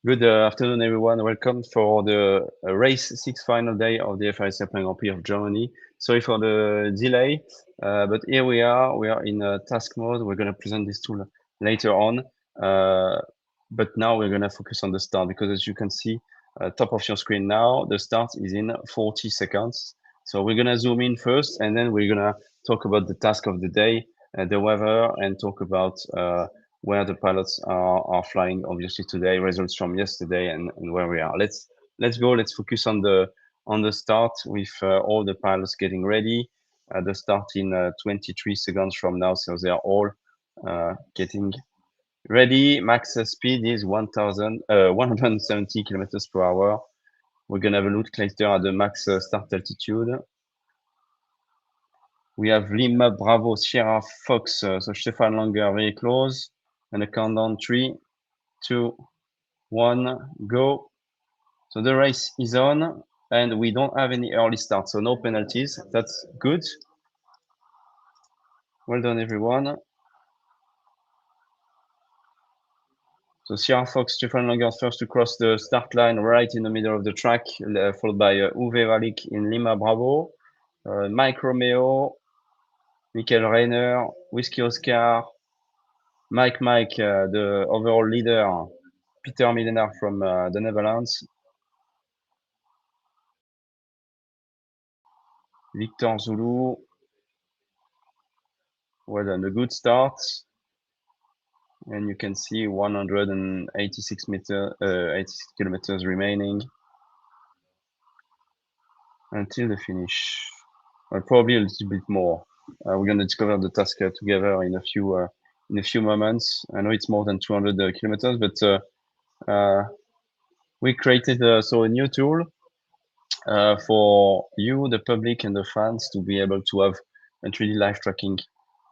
Good afternoon, everyone. Welcome for the race 6 final day of the FAI Sailplane Grand Prix of Germany. Sorry for the delay, but here we are. We are in task mode. We're going to present this tool later on, but now we're going to focus on the start because, as you can see, top of your screen now, the start is in 40 seconds. So we're going to zoom in first, and then we're going to talk about the task of the day, the weather, and talk about where the pilots are flying obviously today, results from yesterday, and where we are. Let's go. Let's focus on the start with all the pilots getting ready. The start in 23 seconds from now, so they are all getting ready. Max speed is 170 kilometers per hour. We're gonna have a look later at the max start altitude. We have Lima Bravo Sierra Fox, so Stefan Langer very close, and a countdown 3, 2, 1, go. So the race is on, and we don't have any early start, so no penalties. That's good. Well done, everyone. So Sierra Fox, Stefan Langer first to cross the start line right in the middle of the track, followed by Uwe Valik in Lima Bravo, Mike Romeo, Michael Reiner, Whiskey Oscar, Mike, the overall leader, Peter Milenar from the Netherlands, Victor Zulu. Well done, a good start. And you can see 186 kilometers remaining until the finish. Probably a little bit more. We're going to discover the task together in a few moments. I know it's more than 200 kilometers, but we created a new tool for you, the public, and the fans to be able to have a 3D live tracking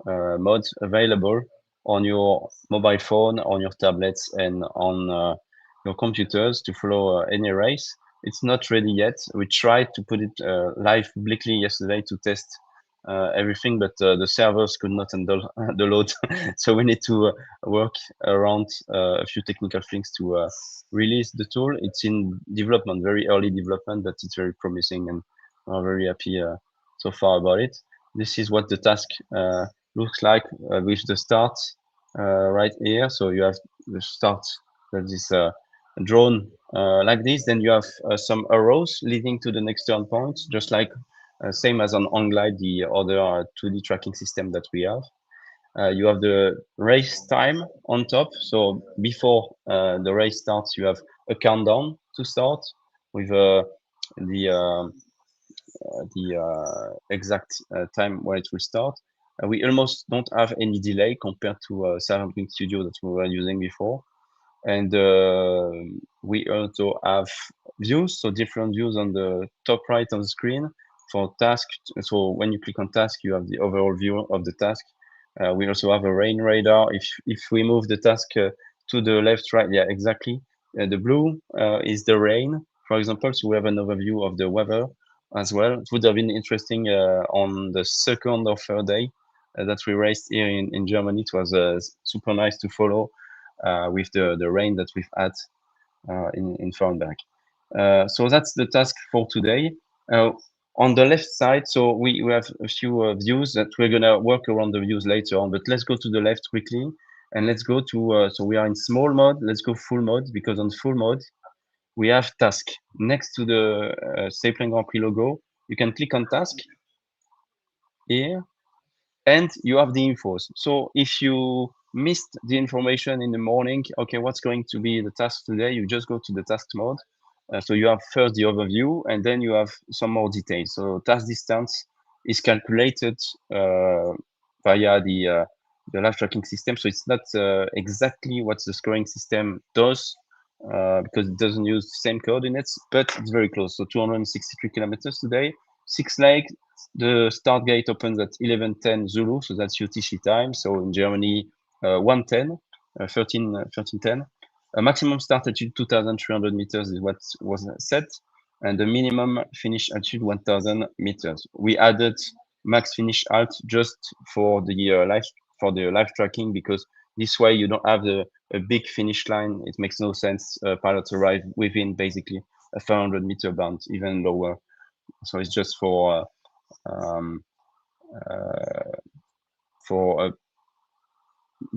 mode available on your mobile phone, on your tablets, and on your computers to follow any race. It's not ready yet. We tried to put it live publicly yesterday to test everything, but the servers could not handle the load. So we need to work around a few technical things to release the tool. It's in development, very early development, but it's very promising, and we're very happy so far about it. This is what the task looks like with the start right here. So you have the start that is drawn like this. Then you have some arrows leading to the next turn point, just like same as on OnGlide, the other 2D tracking system that we have. You have the race time on top. So before the race starts, you have a countdown to start with the exact time where it will start. We almost don't have any delay compared to Farrenberg Studio that we were using before. And we also have views, so different views on the top right of the screen for task. So when you click on task, you have the overall view of the task. We also have a rain radar. If we move the task to the left, right, yeah, exactly. The blue is the rain, for example. So we have an overview of the weather as well. It would have been interesting on the second or third day that we raced here in Germany. It was super nice to follow with the rain that we've had in Farrenberg. So that's the task for today. On the left side, so we have a few views that we're going to work around the views later on, but let's go to the left quickly and let's go to, so we are in small mode, let's go full mode, because on full mode, we have task. Next to the Sailplane Grand Prix logo, you can click on task here, and you have the infos. So if you missed the information in the morning, okay, what's going to be the task today? You just go to the task mode. So you have first the overview, and then you have some more details. So task distance is calculated via the live tracking system. So it's not exactly what the scoring system does because it doesn't use the same coordinates, but it's very close. So 263 kilometers today, 6 legs. The start gate opens at 11:10 Zulu, so that's UTC time. So in Germany, 1:10, 13:10. A maximum start altitude 2,300 meters is what was set, and the minimum finish altitude 1,000 meters. We added max finish alt just for the live tracking because This way, you don't have a big finish line. It makes no sense. Pilots arrive within basically a 500-meter bound, even lower. So it's just um, uh, for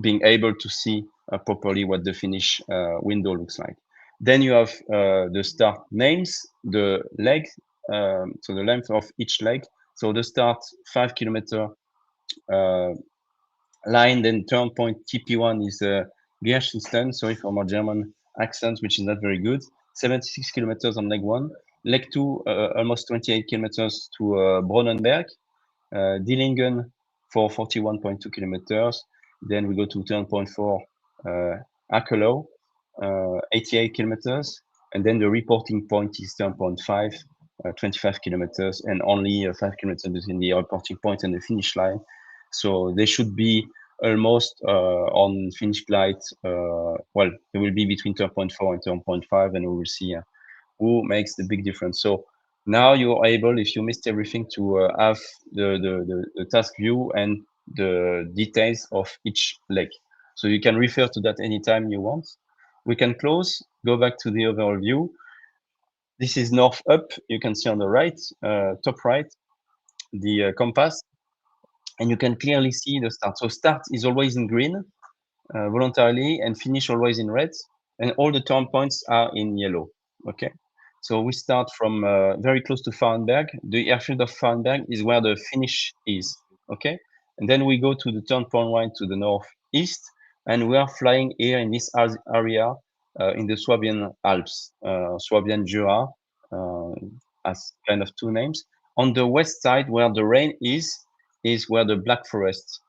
being able to see properly what the finish window looks like. Then you have the start names, the leg, so the length of each leg. So the start 5 kilometer line, then turn point TP1 is Gerstenstein, sorry for my German accent, which is not very good. 76 kilometers on leg 1. Leg 2, almost 28 kilometers to Bronnenberg. Dillingen for 41.2 kilometers. Then we go to turn point 4, Akelo, 88 kilometers. And then the reporting point is turn point 5, 25 kilometers, and only 5 kilometers between the reporting point and the finish line. So they should be almost on finish light. Well, they will be between turn point 4 and turn point 5, and we will see who makes the big difference. So now you're able, if you missed everything, to have the task view and the details of each leg. So you can refer to that anytime you want. We can close, go back to the overall view. This is north up. You can see on the right, top right, the compass, and you can clearly see the start. So start is always in green, voluntarily, and finish always in red, and all the turn points are in yellow. Okay, so we start from very close to Farrenberg. The airfield of Farrenberg is where the finish is. Okay, and then we go to the turn point line to the northeast, and we are flying here in this area in the Swabian Alps, Swabian Jura, as kind of two names. On the west side, where the rain is where the Black Forest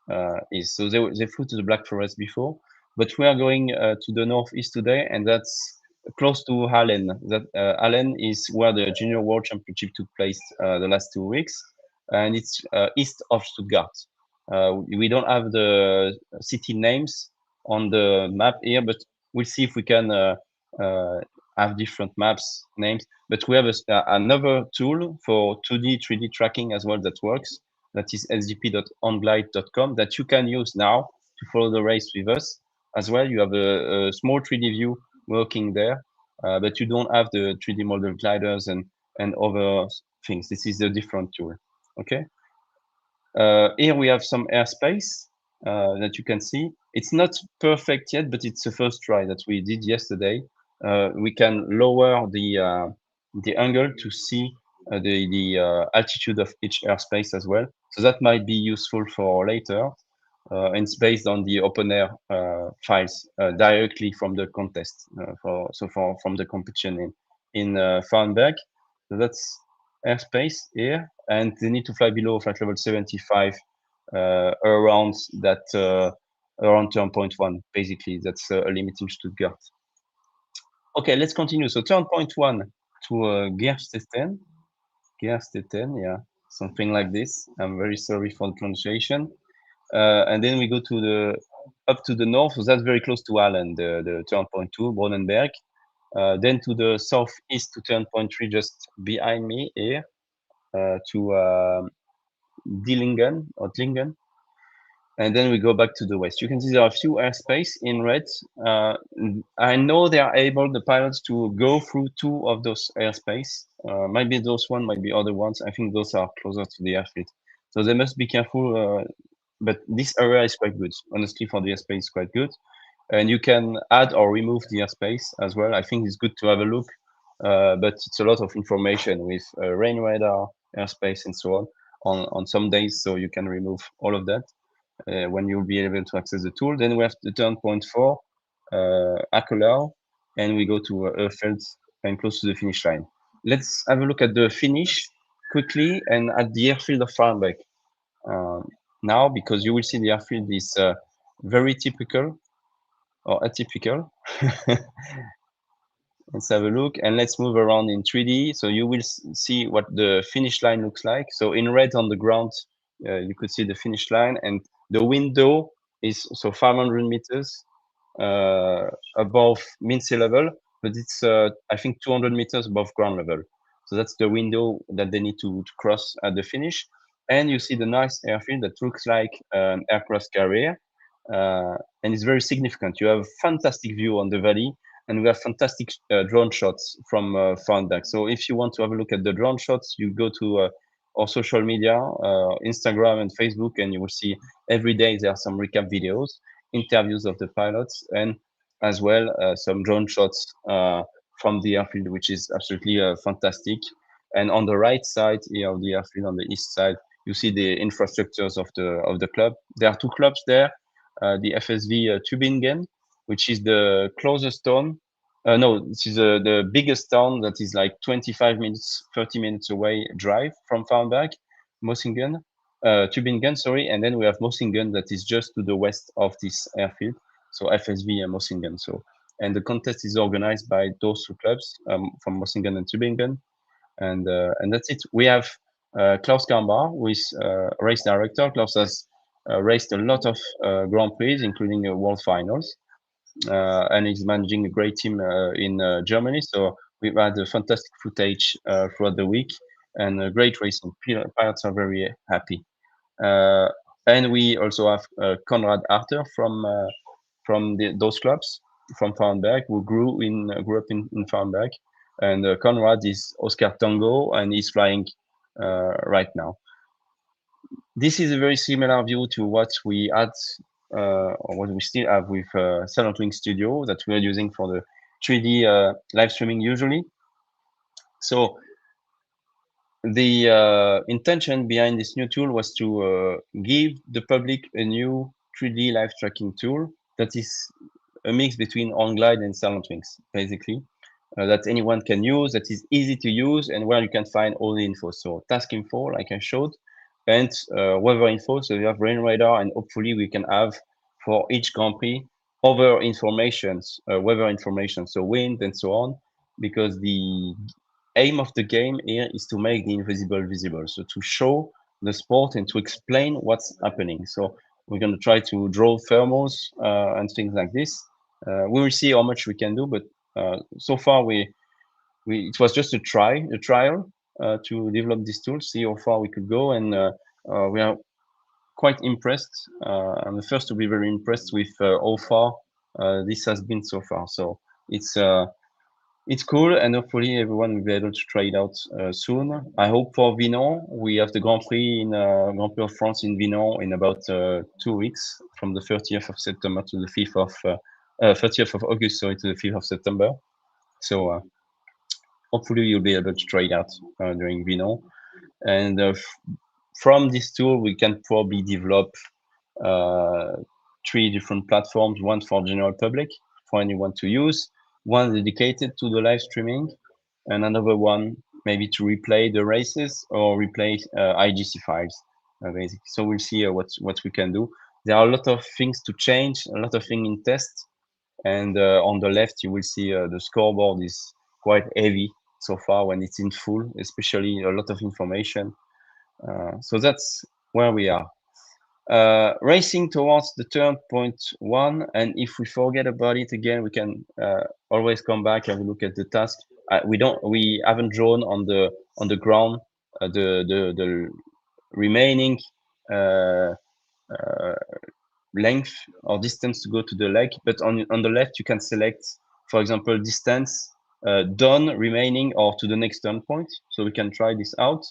is. So they flew to the Black Forest before, but we are going to the northeast today, and that's close to Hallen. That Hallen is where the Junior World Championship took place the last 2 weeks, and it's east of Stuttgart. We don't have the city names on the map here, but we'll see if we can have different maps names. But we have another tool for 2D, 3D tracking as well that works. That is sdp.onglide.com that you can use now to follow the race with us as well. You have a small 3D view working there, but you don't have the 3D model gliders and other things. This is a different tool. Okay. Here we have some airspace that you can see. It's not perfect yet, but it's the first try that we did yesterday. We can lower the angle to see the altitude of each airspace as well. So that might be useful for later. And it's based on the open air files directly from the contest from the competition in Farnberg. So that's airspace here, and they need to fly below flight level 75 around that around turn point 1. Basically, that's a limit in Stuttgart. Okay, let's continue. So turn point 1 to Gerstetten, yeah, something like this. I'm very sorry for the pronunciation. And then we go to the up to the north, so that's very close to Hallen, the turn point 2, Bronnenberg. Then to the southeast to turn point 3, just behind me here, to Dillingen or Dlingen. And then we go back to the west. You can see there are a few airspace in red. I know they are able, the pilots, to go through 2 of those airspace. Maybe those one, might be other ones. I think those are closer to the airfield. So they must be careful. But this area is quite good. Honestly, for the airspace, it's quite good. And you can add or remove the airspace as well. I think it's good to have a look. But it's a lot of information with rain radar, airspace, and so on some days. So you can remove all of that when you'll be able to access the tool. Then we have the turn point 4, Akelau, and we go to Erfeld and close to the finish line. Let's have a look at the finish quickly and at the airfield of Farrenberg now, because you will see the airfield is very typical or atypical. Let's have a look, and let's move around in 3D. So you will see what the finish line looks like. So in red on the ground, you could see the finish line, and the window is so 500 meters above mean sea level, but it's I think 200 meters above ground level. So that's the window that they need to cross at the finish. And you see the nice airfield that looks like an aircraft carrier. and it's very significant. You have fantastic view on the valley, and we have fantastic drone shots from Farrenberg. So if you want to have a look at the drone shots, you go to our social media, Instagram and Facebook, and you will see every day there are some recap videos, interviews of the pilots, and as well some drone shots from the airfield, which is absolutely fantastic. And on the right side here of the airfield, on the east side, you see the infrastructures of the club. There are two clubs there, the FSV Tübingen, which is the closest town. No, this is the biggest town that is like 25 minutes, 30 minutes away drive from Farrenberg, Mosingen, Tübingen, sorry. And then we have Mosingen that is just to the west of this airfield. So FSV and Mosingen. So, and the contest is organized by those two clubs from Mosingen and Tübingen. And that's it. We have Klaus Kambar, who is race director. Klaus has raced a lot of Grand Prix, including World Finals, and he's managing a great team in Germany. So we've had a fantastic footage throughout the week and great racing. Pilots are very happy. Uh, and we also have Konrad Arter from those clubs from Farrenberg, who grew up in Farrenberg. And Konrad is Oscar Tango, and he's flying right now. This is a very similar view to what we had, or what we still have with Silent Wing Studio that we are using for the 3D live streaming usually. So the intention behind this new tool was to give the public a new 3D live tracking tool that is a mix between OnGlide and Silent Wings, basically, that anyone can use, that is easy to use, and where you can find all the info. So task info, like I showed, and weather info. So you have rain radar, and hopefully we can have for each Grand Prix other informations, weather information, so wind and so on, because the aim of the game here is to make the invisible visible. So to show the sport and to explain what's happening. So we're going to try to draw thermals and things like this. We will see how much we can do, but so far it was just a trial to develop this tool, see how far we could go, and we are quite impressed. I'm the first to be very impressed with how far this has been so far. So it's cool, and hopefully everyone will be able to try it out soon. I hope for Vinon, we have the Grand Prix in Grand Prix of France in Vinon in about 2 weeks, from the 30th of September to the 5th of 30th of August, sorry, to the 5th of September. So hopefully you'll be able to try it out during Vinon. And from this tool, we can probably develop 3 different platforms: one for general public, for anyone to use, one dedicated to the live streaming, and another one maybe to replay the races or replay IGC files, basically. So we'll see what we can do. There are a lot of things to change, a lot of things in test, and on the left you will see the scoreboard is quite heavy so far when it's in full, especially a lot of information. So that's where we are. Racing towards the turn point 1, and if we forget about it again, we can always come back and look at the task. We haven't drawn on the ground the remaining length or distance to go to the lake, but on the left you can select, for example, distance done remaining or to the next turn point. So we can try this out.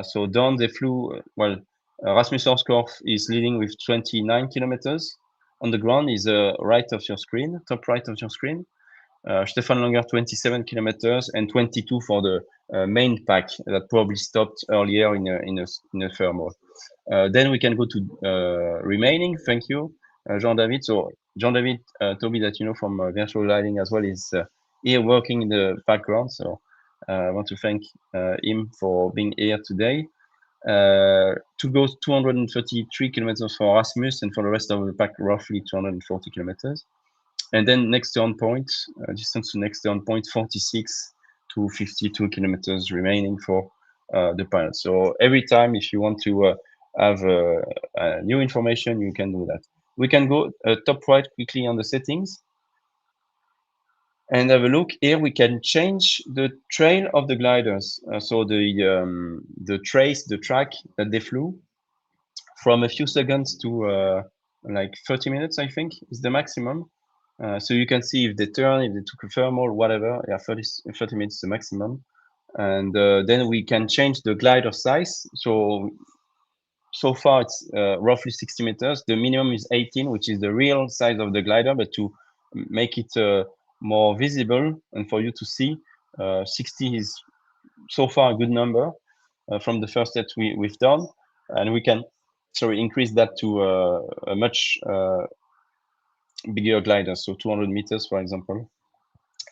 So down they flew, well, Rasmus Horskorf is leading with 29 kilometers. On the ground is right of your screen, top right of your screen. Stefan Langer 27 kilometers and 22 for the main pack that probably stopped earlier in a thermal. Then we can go to remaining. Thank you, Jean-David. So Jean-David Toby, that you know from virtual gliding as well, is here working in the background. So I want to thank him for being here today. To go 233 kilometers for Rasmus, and for the rest of the pack, roughly 240 kilometers. And then next turn point, distance to next turn point, 46 to 52 kilometers remaining for the pilot. So every time, if you want to have new information, you can do that. We can go top right quickly on the settings and have a look. Here we can change the trail of the gliders. So the track that they flew from a few seconds to like 30 minutes, I think, is the maximum. So you can see if they turn, if they took a thermal, whatever. Yeah, 30 minutes is the maximum. And then we can change the glider size. So far it's roughly 60 meters. The minimum is 18, which is the real size of the glider, but to make it more visible and for you to see, 60 is so far a good number from the first set we've done. And we can, sorry, increase that to a much bigger glider, so 200 meters, for example.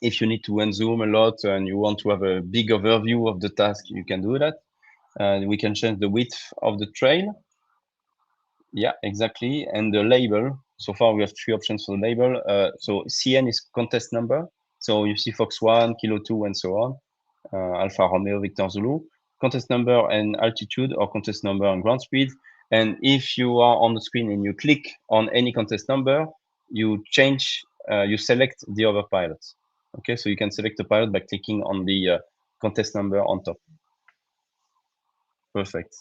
If you need to unzoom a lot and you want to have a big overview of the task, you can do that. And we can change the width of the trail. Yeah, exactly. And the label. So far, we have three options for the label. So CN is contest number. So you see Fox 1, Kilo 2, and so on. Alpha Romeo, Victor Zulu. Contest number and altitude, or contest number and ground speed. And if you are on the screen and you click on any contest number, you change, you select the other pilot. Okay, so you can select the pilot by clicking on the contest number on top. Perfect.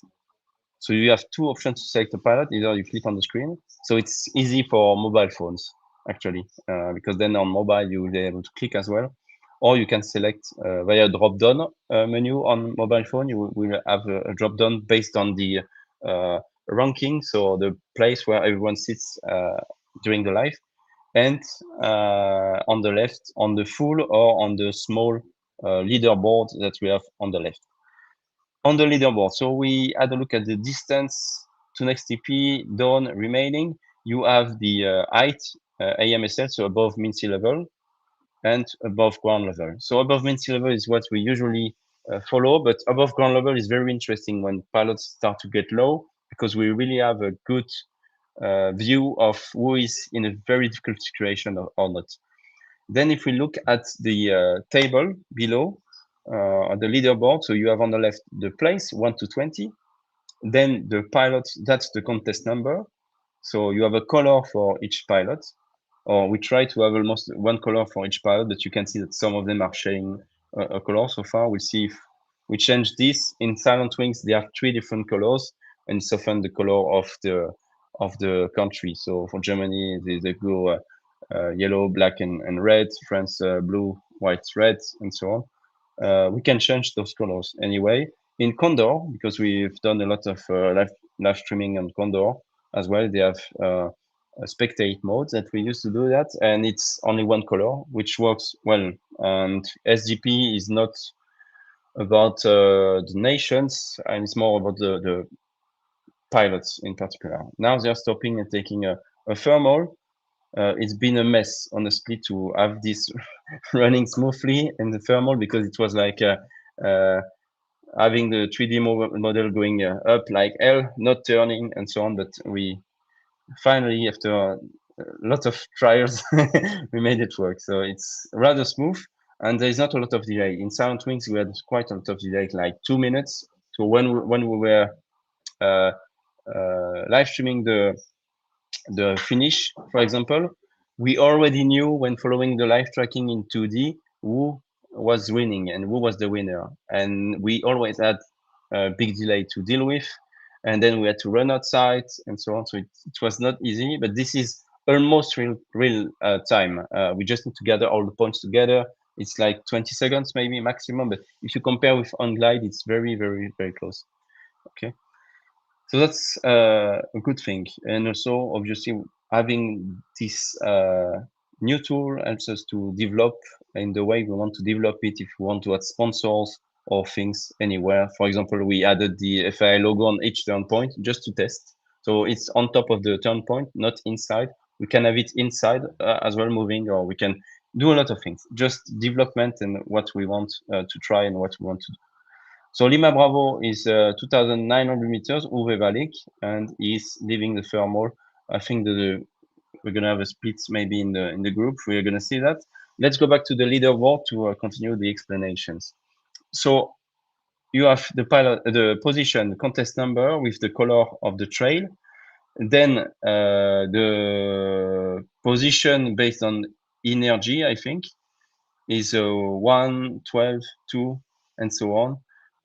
So you have two options to select a pilot. Either you click on the screen. So it's easy for mobile phones, actually, because then on mobile you will be able to click as well. Or you can select via drop-down menu on mobile phone. You will have a drop-down based on the ranking, so the place where everyone sits during the live. And on the left, on the full or on the small leaderboard that we have on the left. On the leaderboard, so we had a look at the distance to next TP, dawn remaining. You have the height, AMSL, so above mean sea level, and above ground level. So above mean sea level is what we usually follow, but above ground level is very interesting when pilots start to get low, because we really have a good view of who is in a very difficult situation or not. Then if we look at the table below, on the leaderboard, so you have on the left the place 1 to 20, then the pilot, that's the contest number. So you have a color for each pilot, or we try to have almost one color for each pilot, but you can see that some of them are sharing a color so far. We'll see if we change this. In Silent Wings, they have three different colors, and it's often the color of the country. So for Germany, they go yellow, black, and red. France, blue, white, red, and so on. We can change those colors anyway. In Condor, because we've done a lot of live streaming on Condor as well, they have a spectate mode that we used to do that, and it's only one color, which works well. And SGP is not about the nations, and it's more about the pilots in particular. Now they are stopping and taking a thermal. It's been a mess, honestly, to have this running smoothly in the thermal, because it was like having the 3D model going up like hell, not turning and so on. But we finally, after a lot of trials, we made it work. So it's rather smooth, and there is not a lot of delay. In Silent Wings, we had quite a lot of delay, like 2 minutes. So when we were uh, live streaming the finish, for example, we already knew when following the live tracking in 2D who was winning and who was the winner. And we always had a big delay to deal with. And then we had to run outside and so on. So it was not easy, but this is almost real time. We just need to gather all the points together. It's like 20 seconds, maybe maximum. But if you compare with on glide, it's very, very, very close. Okay. So that's a good thing. And also, obviously, having this new tool helps us to develop in the way we want to develop it. If we want to add sponsors or things anywhere, for example, we added the FAI logo on each turn point just to test. So it's on top of the turn point, not inside. We can have it inside as well, moving, or we can do a lot of things. Just development and what we want to try and what we want to do. So Lima Bravo is 2,900 meters, Uwe Valik, and he's leaving the thermal. I think we're gonna have a split maybe in the group. We're gonna see that. Let's go back to the leaderboard to continue the explanations. So you have the pilot, the position, contest number with the color of the trail. Then the position based on energy, I think, is 1, 12, 2, and so on.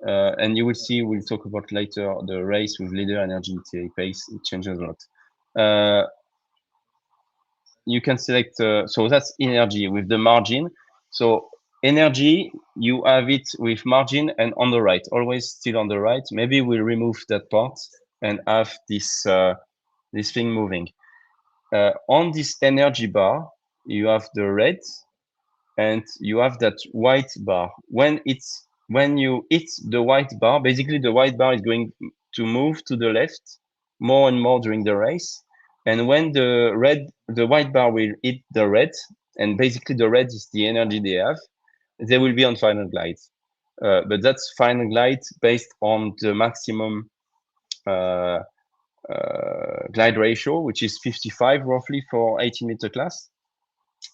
And you will see, we'll talk about later, the race with leader energy pace, it changes a lot. you can select, so that's energy with the margin. So energy, you have it with margin and on the right, always still on the right. Maybe we'll remove that part and have this thing moving. On this energy bar, you have the red and you have that white bar. When you hit the white bar, basically the white bar is going to move to the left more and more during the race. And when the white bar will hit the red, and basically the red is the energy they have, they will be on final glide. But that's final glide based on the maximum uh, glide ratio, which is 55 roughly for 18-meter class,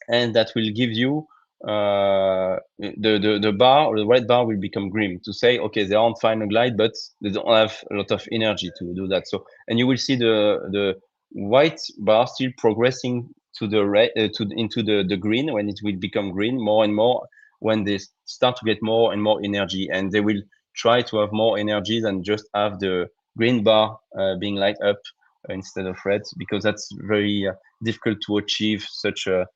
and that will give you the bar, or the red bar will become green to say, okay, they're on final glide, but they don't have a lot of energy to do that. So, and you will see the white bar still progressing to the red, into the green, when it will become green more and more when they start to get more and more energy, and they will try to have more energy than just have the green bar being light up instead of red, because that's very difficult to achieve such a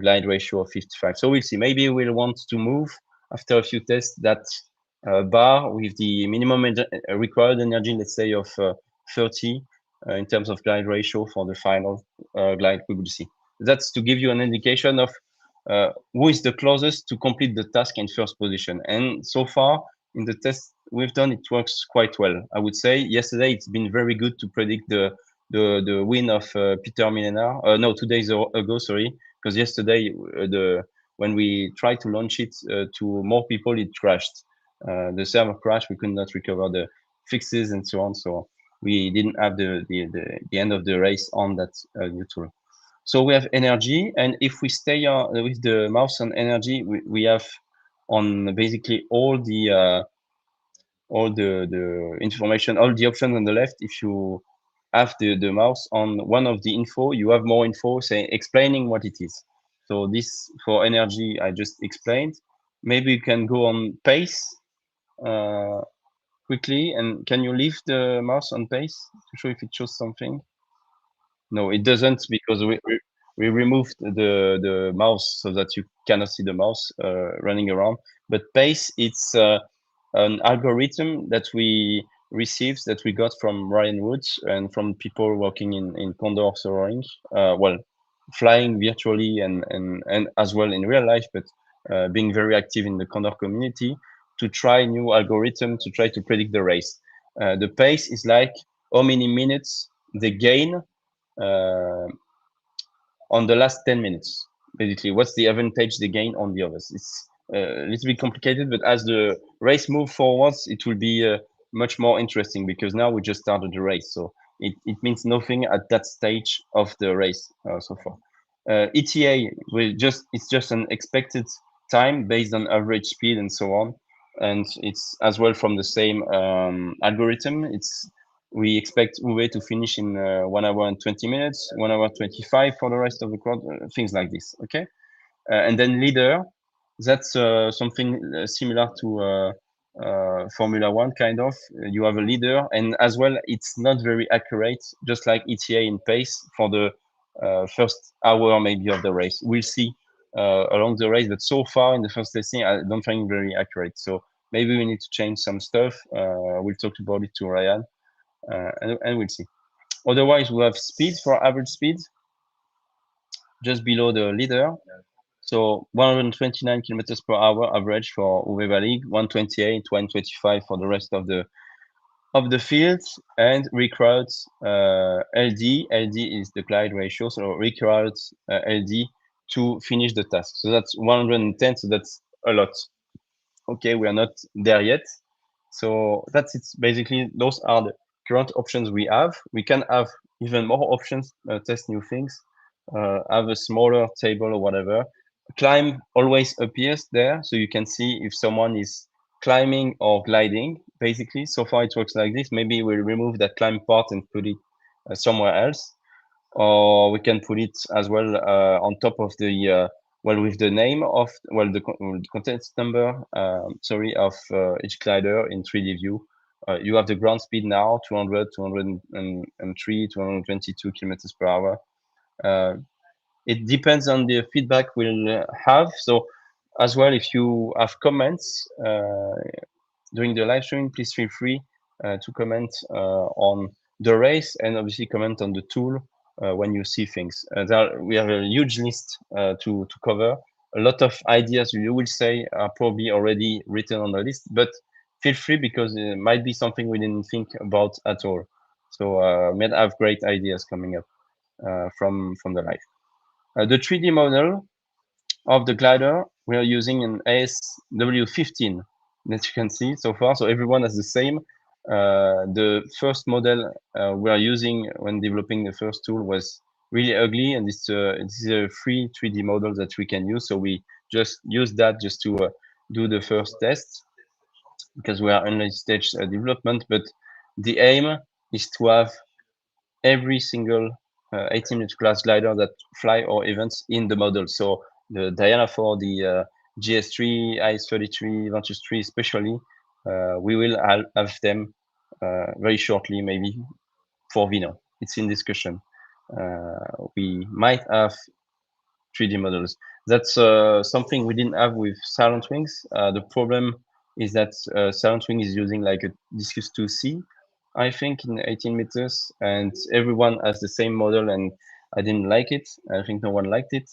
glide ratio of 55. So we'll see. Maybe we'll want to move after a few tests that bar with the minimum required energy, let's say of 30 in terms of glide ratio for the final glide we will see. That's to give you an indication of who is the closest to complete the task in first position. And so far in the test we've done, it works quite well. I would say yesterday it's been very good to predict the win of Peter Millenard. No, 2 days ago, sorry, because yesterday when we tried to launch it to more people, it crashed. The server crashed. We could not recover the fixes and so on. So we didn't have the end of the race on that new tool. So we have energy, and if we stay with the mouse on energy, we have on basically all the information, all the options on the left. If you have the mouse on one of the info, you have more info, say explaining what it is. So this for energy, I just explained. Maybe you can go on pace uh, quickly, and can you leave the mouse on pace to show if it shows something? No, it doesn't, because we removed the mouse so that you cannot see the mouse running around. But pace, it's an algorithm that we received, that we got from Ryan Woods and from people working in Condor soaring, well, flying virtually and as well in real life, but being very active in the Condor community to try new algorithm to try to predict the race. The pace is like how many minutes they gain uh, on the last 10 minutes. Basically, what's the advantage they gain on the others? It's a little bit complicated, but as the race move forwards, it will be much more interesting, because now we just started the race. So it means nothing at that stage of the race so far. ETA it's just an expected time based on average speed and so on. And it's as well from the same algorithm. We expect Uwe to finish in 1 hour and 20 minutes, 1 hour 25 for the rest of the crowd, things like this. Okay. And then leader, that's something similar to Formula One, kind of. You have a leader, and as well, it's not very accurate, just like ETA in pace for the first hour maybe of the race. We'll see along the race, but so far in the first testing, I don't find it very accurate. So maybe we need to change some stuff. We'll talk about it to Ryan, and we'll see. Otherwise, we have speed for average speed, just below the leader. So 129 kilometers per hour average for Uwe Valig, 128, 125 for the rest of the field, and requires LD. LD is the glide ratio, so requires LD to finish the task. So that's 110. So that's a lot. Okay, we are not there yet. So that's it. Basically, those are the current options we have. We can have even more options, test new things, have a smaller table or whatever. Climb always appears there, so you can see if someone is climbing or gliding. Basically, so far it works like this. Maybe we'll remove that climb part and put it somewhere else, or we can put it as well on top of the well, with the name of, well, the contents number, sorry, of each glider in 3D view. You have the ground speed now, 200, 203, 222 kilometers per hour. it depends on the feedback we'll have. So as well, if you have comments during the live stream, please feel free to comment on the race, and obviously comment on the tool when you see things. We have a huge list to cover. A lot of ideas you will say are probably already written on the list, but feel free, because it might be something we didn't think about at all. So might have great ideas coming up from the live. The 3D model of the glider, we are using an ASW15 that you can see so far. So everyone has the same. The first model we are using when developing the first tool was really ugly, and it's a free 3D model that we can use. So we just use that just to do the first test, because we are in late stage development. But the aim is to have every single 18-meter class glider that fly or events in the model. So the Diana 4, the GS3, IS-33, Ventus 3 especially, we will have them very shortly, maybe for Vino. It's in discussion. We might have 3D models. That's something we didn't have with Silent Wings. The problem is that Silent Wing is using like a Discus 2C, I think, in 18 meters, and everyone has the same model, and I didn't like it. I think no one liked it.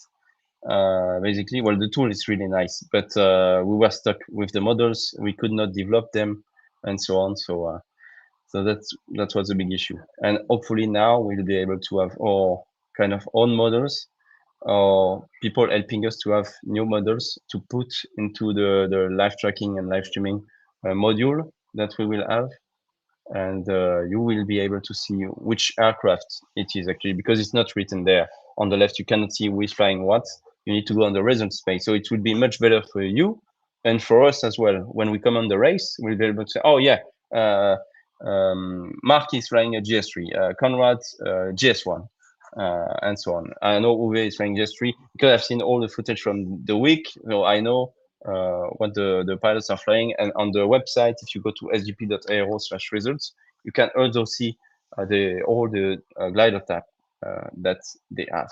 Basically, well, the tool is really nice, but we were stuck with the models. We could not develop them, and so on. So that was a big issue. And hopefully now we'll be able to have our kind of own models, or people helping us to have new models to put into the live tracking and live streaming module that we will have. And you will be able to see which aircraft it is actually, because it's not written there on the left. You cannot see who is flying what. You need to go on the results page. So it will be much better for you and for us as well. When we come on the race, we'll be able to say, oh yeah, Mark is flying a GS3, Conrad GS1, and so on. I know Uwe is flying GS3 because I've seen all the footage from the week. So I know what the pilots are flying. And on the website, if you go to sgp.aero/results, you can also see all the glider tab that they have.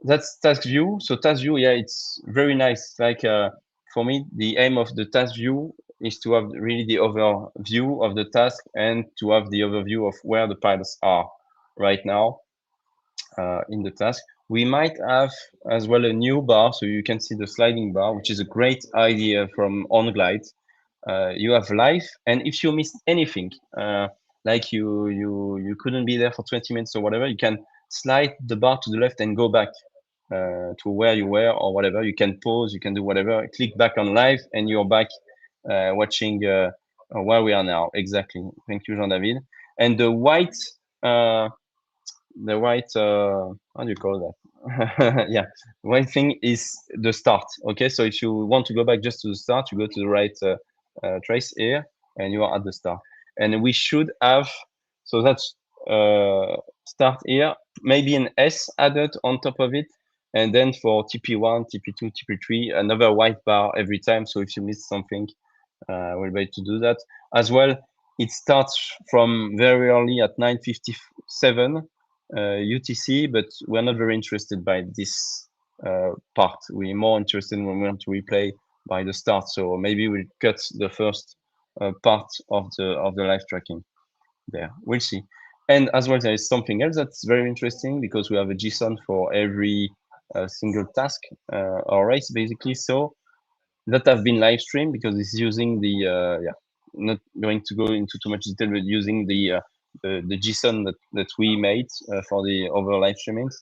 That's task view. So task view, yeah, it's very nice. Like for me, the aim of the task view is to have really the overview of the task, and to have the overview of where the pilots are right now in the task. We might have as well a new bar, so you can see the sliding bar, which is a great idea from OnGlide. You have live, and if you missed anything, like you couldn't be there for 20 minutes or whatever, you can slide the bar to the left and go back to where you were or whatever. You can pause, you can do whatever, click back on live, and you're back watching where we are now. Exactly. Thank you, Jean-David. And the white how do you call that? Yeah, one thing is the start. Okay, so if you want to go back just to the start, you go to the right trace here, and you are at the start. And we should have, so that's start here, maybe an S added on top of it, and then for TP1, TP2, TP3, another white bar every time. So if you miss something, we'll be able to do that as well. It starts from very early at 9:57 UTC, but we're not very interested by this part. We're more interested when we want to replay by the start. So maybe we'll cut the first part of the live tracking there. We'll see. And as well, there is something else that's very interesting, because we have a JSON for every single task or race, basically. So that have been live streamed, because it's using the not going to go into too much detail, but using the JSON that we made for the over live streamings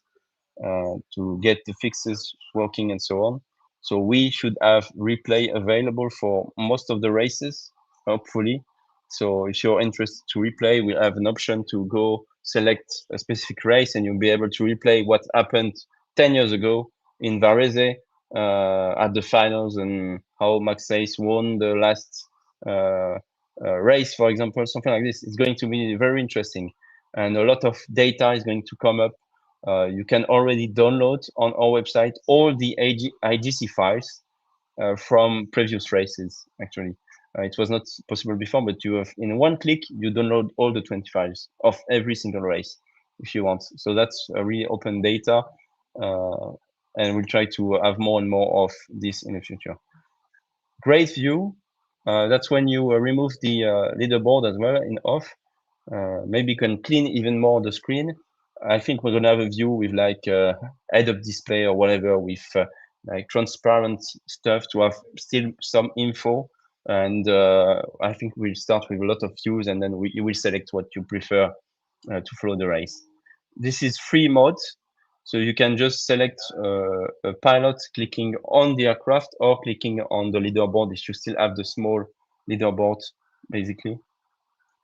to get the fixes working and so on. So we should have replay available for most of the races, hopefully. So if you're interested to replay, we have an option to go select a specific race, and you'll be able to replay what happened 10 years ago in Varese at the finals, and how Max Ace won the last race, for example, something like this. It's going to be very interesting, and a lot of data is going to come up. You can already download on our website all the IGC files from previous races. Actually, it was not possible before, but you have, in one click, you download all the 20 files of every single race if you want. So that's a really open data. and we'll try to have more and more of this in the future. Great view. That's when you remove the leaderboard as well in off. Maybe you can clean even more the screen. I think we're gonna have a view with like head-up display or whatever with like transparent stuff to have still some info. And I think we'll start with a lot of views, and then you will select what you prefer to follow the race. This is free mode, so you can just select a pilot clicking on the aircraft or clicking on the leaderboard if you still have the small leaderboard, basically.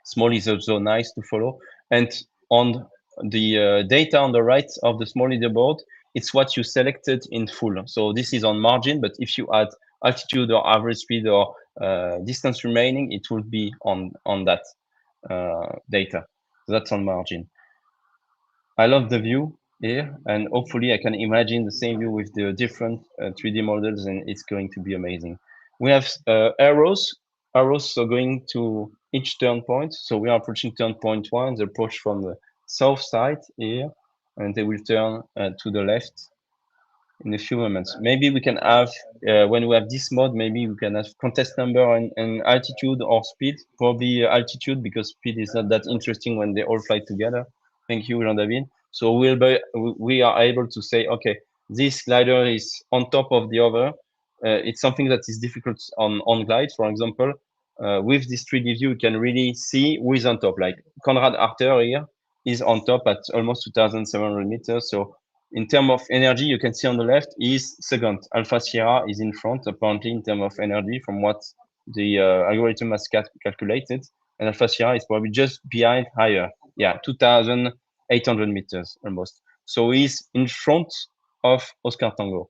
Small is also nice to follow. And on the data on the right of the small leaderboard, it's what you selected in full. So this is on margin, but if you add altitude or average speed or distance remaining, it will be on that data. So that's on margin. I love the view here, and hopefully I can imagine the same view with the different 3D models, and it's going to be amazing. We have arrows are going to each turn point. So we are approaching turn point 1, the approach from the south side here, and they will turn to the left in a few moments. Maybe we can have, when we have this mode, maybe we can have contest number and altitude or speed, probably altitude, because speed is not that interesting when they all fly together. Thank you, Jean-David. So we are able to say, okay, this glider is on top of the other. It's something that is difficult on glide, for example. With this 3D view, you can really see who is on top. Like Konrad Arter here is on top at almost 2,700 meters. So in terms of energy, you can see on the left is second. Alpha Sierra is in front, apparently, in terms of energy from what the algorithm has calculated. And Alpha Sierra is probably just behind higher. Yeah, 2,800 meters almost. So he's in front of Oscar Tango.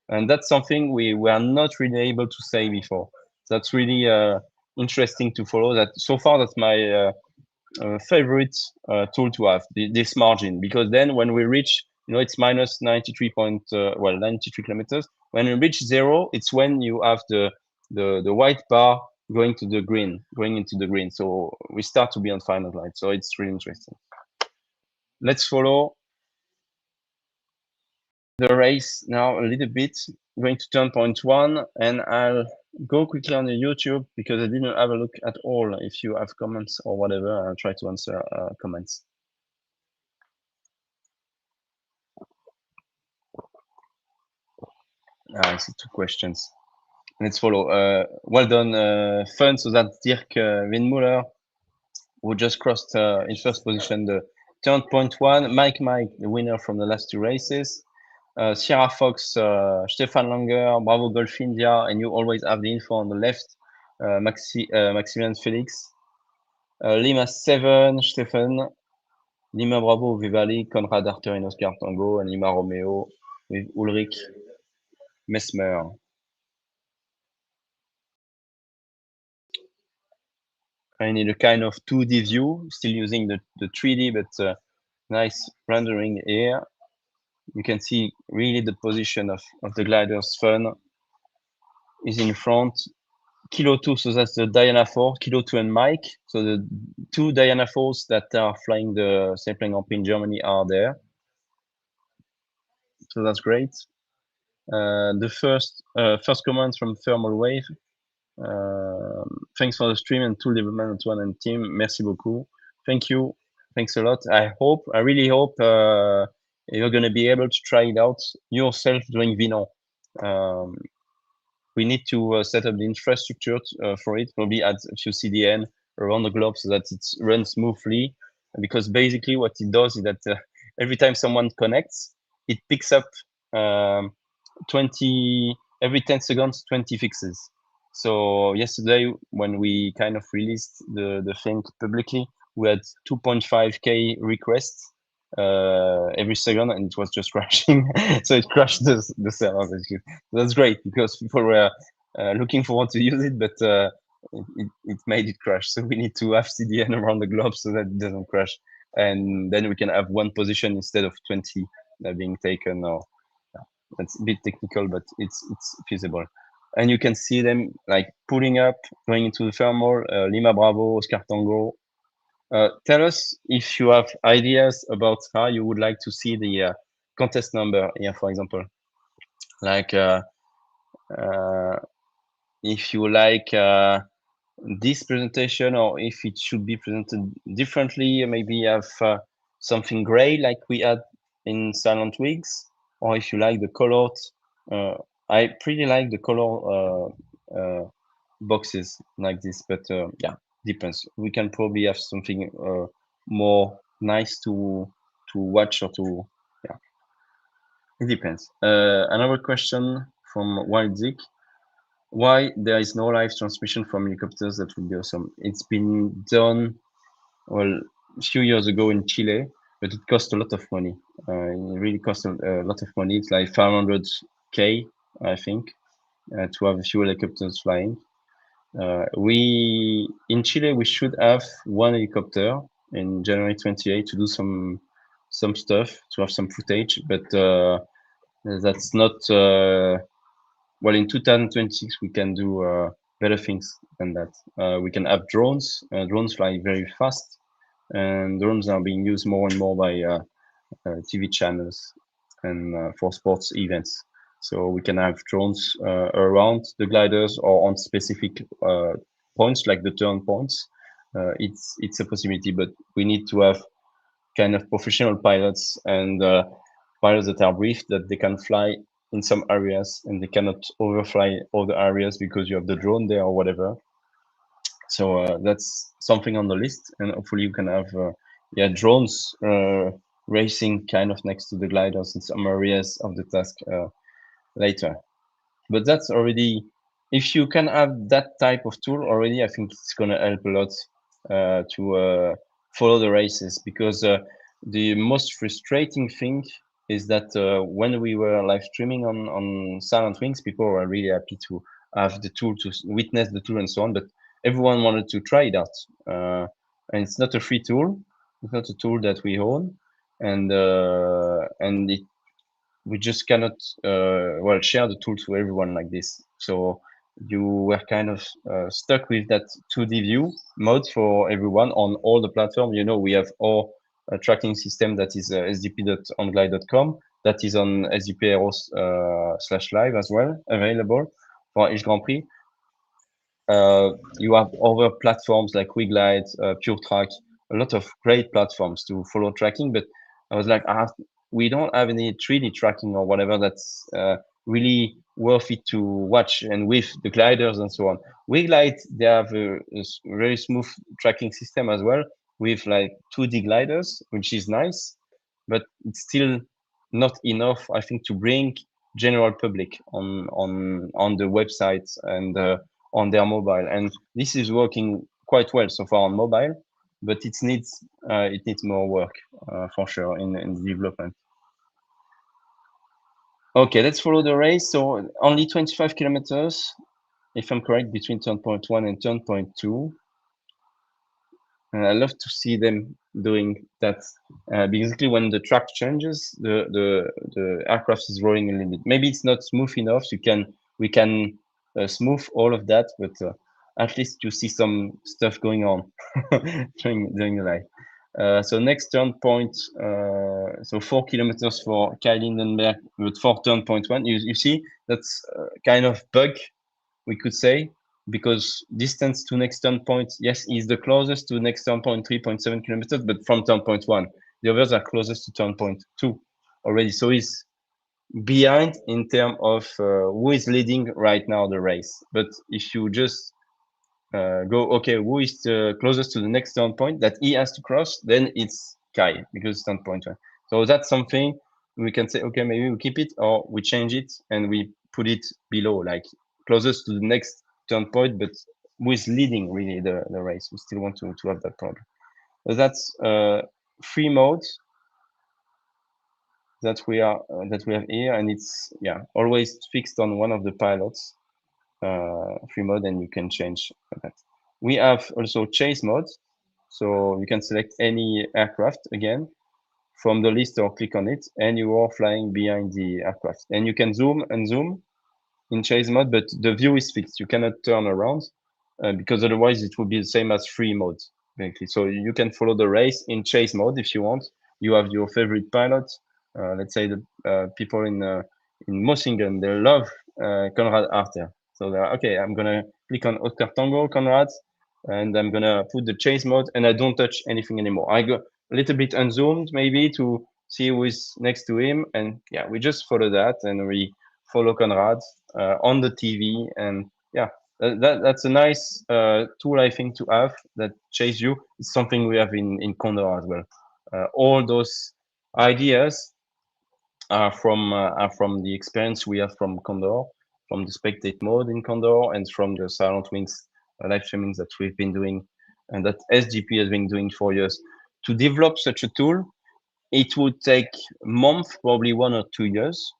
And that's something we were not really able to say before. That's really interesting to follow. That so far, that's my favorite tool to have, this margin, because then when we reach, it's minus 93 93 kilometers. When we reach 0, it's when you have the white bar going into the green. So we start to be on final line. So it's really interesting. Let's follow the race now a little bit. Going to turn point 1, and I'll go quickly on the YouTube because I didn't have a look at all. If you have comments or whatever, I'll try to answer comments. I see 2 questions. Let's follow. Well done, fun. So that's Dirk Windmuller, who just crossed in first position the turn point 1. Mike, the winner from the last 2 races. Sierra Fox, Stefan Langer, Bravo Golf India, and you always have the info on the left. Maximilian Felix. Lima 7, Stefan. Lima Bravo Vivali, Konrad Arter in Oscar Tango, and Lima Romeo with Ulrich Mesmer. I need a kind of 2D view, still using the 3D, but nice rendering here. You can see really the position of the glider's fun is in front. Kilo 2, so that's the Diana 4, Kilo 2 and Mike. So the 2 Diana 4s that are flying the Sailplane Grand Prix in Germany are there. So that's great. The first comment from Thermal Wave. Thanks for the stream and tool development, Antoine and team. Merci beaucoup. Thank you. Thanks a lot. I really hope you're going to be able to try it out yourself during Vinon. We need to set up the infrastructure for it, probably add a few CDN around the globe so that it runs smoothly. Because basically what it does is that every time someone connects, it picks up 20, every 10 seconds, 20 fixes. So yesterday, when we kind of released the thing publicly, we had 2.5K requests every second, and it was just crashing. So it crashed the server, basically. That's great because people were looking forward to use it, but it made it crash. So we need to have CDN around the globe so that it doesn't crash. And then we can have one position instead of 20 being taken. Or that's a bit technical, but it's feasible. And you can see them like pulling up, going into the thermal, Lima Bravo, Oscar Tango. Tell us if you have ideas about how you would like to see the contest number here, for example. Like if you like this presentation, or if it should be presented differently, maybe have something gray like we had in Silent Wigs, or if you like the colored. I pretty like the color boxes like this, but yeah, depends. We can probably have something more nice to watch, or to, yeah, it depends. Another question from Wild Dick: why there is no live transmission from helicopters? That would be awesome. It's been done, well, a few years ago in Chile, but it cost a lot of money. It really cost a lot of money. It's like 500K, I think, to have a few helicopters flying. We in Chile we should have one helicopter in January 28 to do some stuff, to have some footage, but that's not well. In 2026 we can do better things than that. We can have drones. Drones fly very fast, and drones are being used more and more by TV channels and for sports events. So we can have drones around the gliders or on specific points like the turn points. It's a possibility, but we need to have kind of professional pilots, and pilots that are briefed that they can fly in some areas and they cannot overfly other areas because you have the drone there or whatever. So that's something on the list, and hopefully you can have yeah, drones racing kind of next to the gliders in some areas of the task later. But that's already, if you can have that type of tool already, I think it's going to help a lot to follow the races, because the most frustrating thing is that when we were live streaming on Silent Wings, people were really happy to have the tool, to witness the tool and so on, but everyone wanted to try it out. And it's not a free tool. It's not a tool that we own, and it, we just cannot well, share the tool to everyone like this. So you were kind of stuck with that 2D view mode for everyone on all the platforms. You know, we have all a tracking system that is sdp.onglide.com, that is on sdp /live as well, available for each Grand Prix. You have other platforms like Wiglide, PureTrack, a lot of great platforms to follow tracking. But I was like, we don't have any 3D tracking or whatever that's really worth it to watch, and with the gliders and so on. Wiglide, they have a very smooth tracking system as well, with like 2D gliders, which is nice, but it's still not enough, I think, to bring general public on the websites and on their mobile. And this is working quite well so far on mobile, but it needs more work for sure in the development. Okay, let's follow the race. So only 25 kilometers, if I'm correct, between turn point 1 and turn point 2. And I love to see them doing that. Basically, when the track changes, the aircraft is rolling a little bit. Maybe it's not smooth enough. We can smooth all of that, but at least you see some stuff going on during the live. So next turn point, so 4 kilometers for Kai Lindenberg, but for turn point 1, you see that's kind of bug, we could say, because distance to next turn point, yes, is the closest to next turn point, 3.7 kilometers, but from turn point 1. The others are closest to turn point 2 already. So he's behind in terms of who is leading right now the race. But if you just go, okay, who is closest to the next turn point that he has to cross, then it's Kai, because it's turn point 1. So that's something we can say, okay, maybe we keep it, or we change it and we put it below, like closest to the next turn point, but who is leading really the race. We still want to have that problem. So that's free mode that we have here, and it's, yeah, always fixed on one of the pilots, free mode, and you can change that. We have also chase mode, so you can select any aircraft again from the list or click on it, and you are flying behind the aircraft. And you can zoom and zoom in chase mode, but the view is fixed. You cannot turn around because otherwise it would be the same as free mode, basically. So you can follow the race in chase mode if you want. You have your favorite pilot, let's say the people in Mosingen, they love Konrad Arter. So they're okay. I'm gonna click on Oscar Tango Konrad, and I'm gonna put the chase mode, and I don't touch anything anymore. I go a little bit unzoomed maybe to see who is next to him, and yeah, we just follow that, and we follow Konrad on the TV, and yeah, that's a nice tool I think to have that chase you. It's something we have in Condor as well. All those ideas are from the experience we have from Condor, from the spectate mode in Condor, and from the Silent Wings live streamings that we've been doing and that SGP has been doing for years. To develop such a tool, it would take months, probably 1 or 2 years,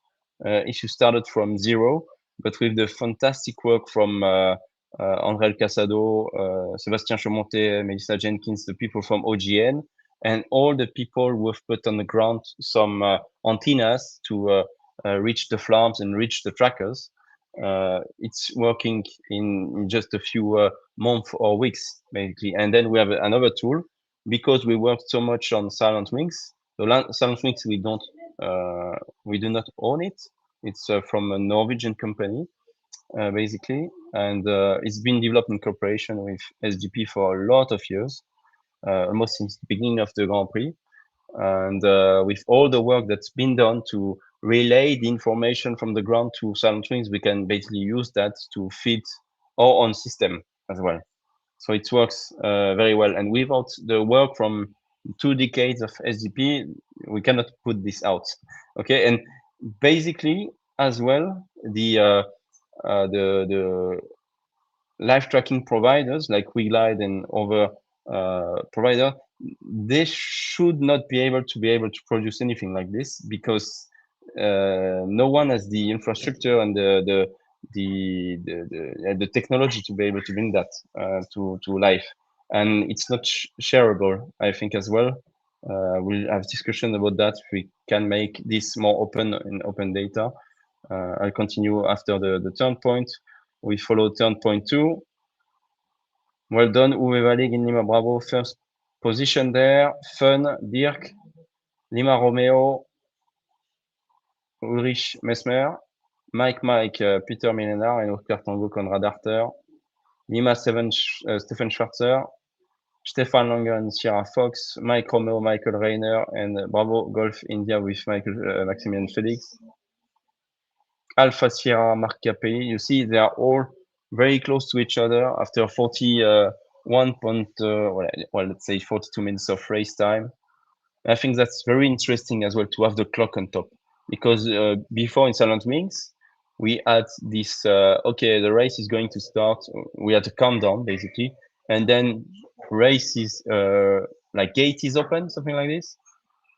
if you started from zero. But with the fantastic work from André Casado, Sébastien Chaumontet, Melissa Jenkins, the people from OGN, and all the people who have put on the ground some antennas to reach the flames and reach the trackers. It's working in just a few months or weeks, basically. And then we have another tool because we worked so much on Silent Wings. The Silent Wings we do not own it. It's from a Norwegian company, basically, and it's been developed in cooperation with SGP for a lot of years, almost since the beginning of the Grand Prix. And with all the work that's been done to relay the information from the ground to Silent Wings, we can basically use that to feed our own system as well. So it works very well. And without the work from 2 decades of SGP, we cannot put this out. Okay, and basically as well, the live tracking providers like WeGlide and other provider, they should not be able to produce anything like this because no one has the infrastructure and the technology to be able to bring that to life, and it's not shareable. I think as well. We'll have discussion about that. We can make this more open in open data. I'll continue after the turn point. We follow turn point 2. Well done, Uwe Valig in Lima Bravo. First position there. Fun, Dirk, Lima Romeo, Ulrich Mesmer, Mike, Peter Milenar, and Oscar Tango Konrad Arter. Lima 7, Stefan Schwarzer, Stefan Langer and Sierra Fox, Mike Romeo, Michael Reiner, and Bravo Golf India with Maximilian Felix. Alpha Sierra, Mark Capelli. You see, they are all very close to each other after 41 well, let's say 42 minutes of race time. I think that's very interesting as well to have the clock on top because before in Silent Wings, we had this, okay, the race is going to start. We had a countdown basically, and then race is like gate is open, something like this.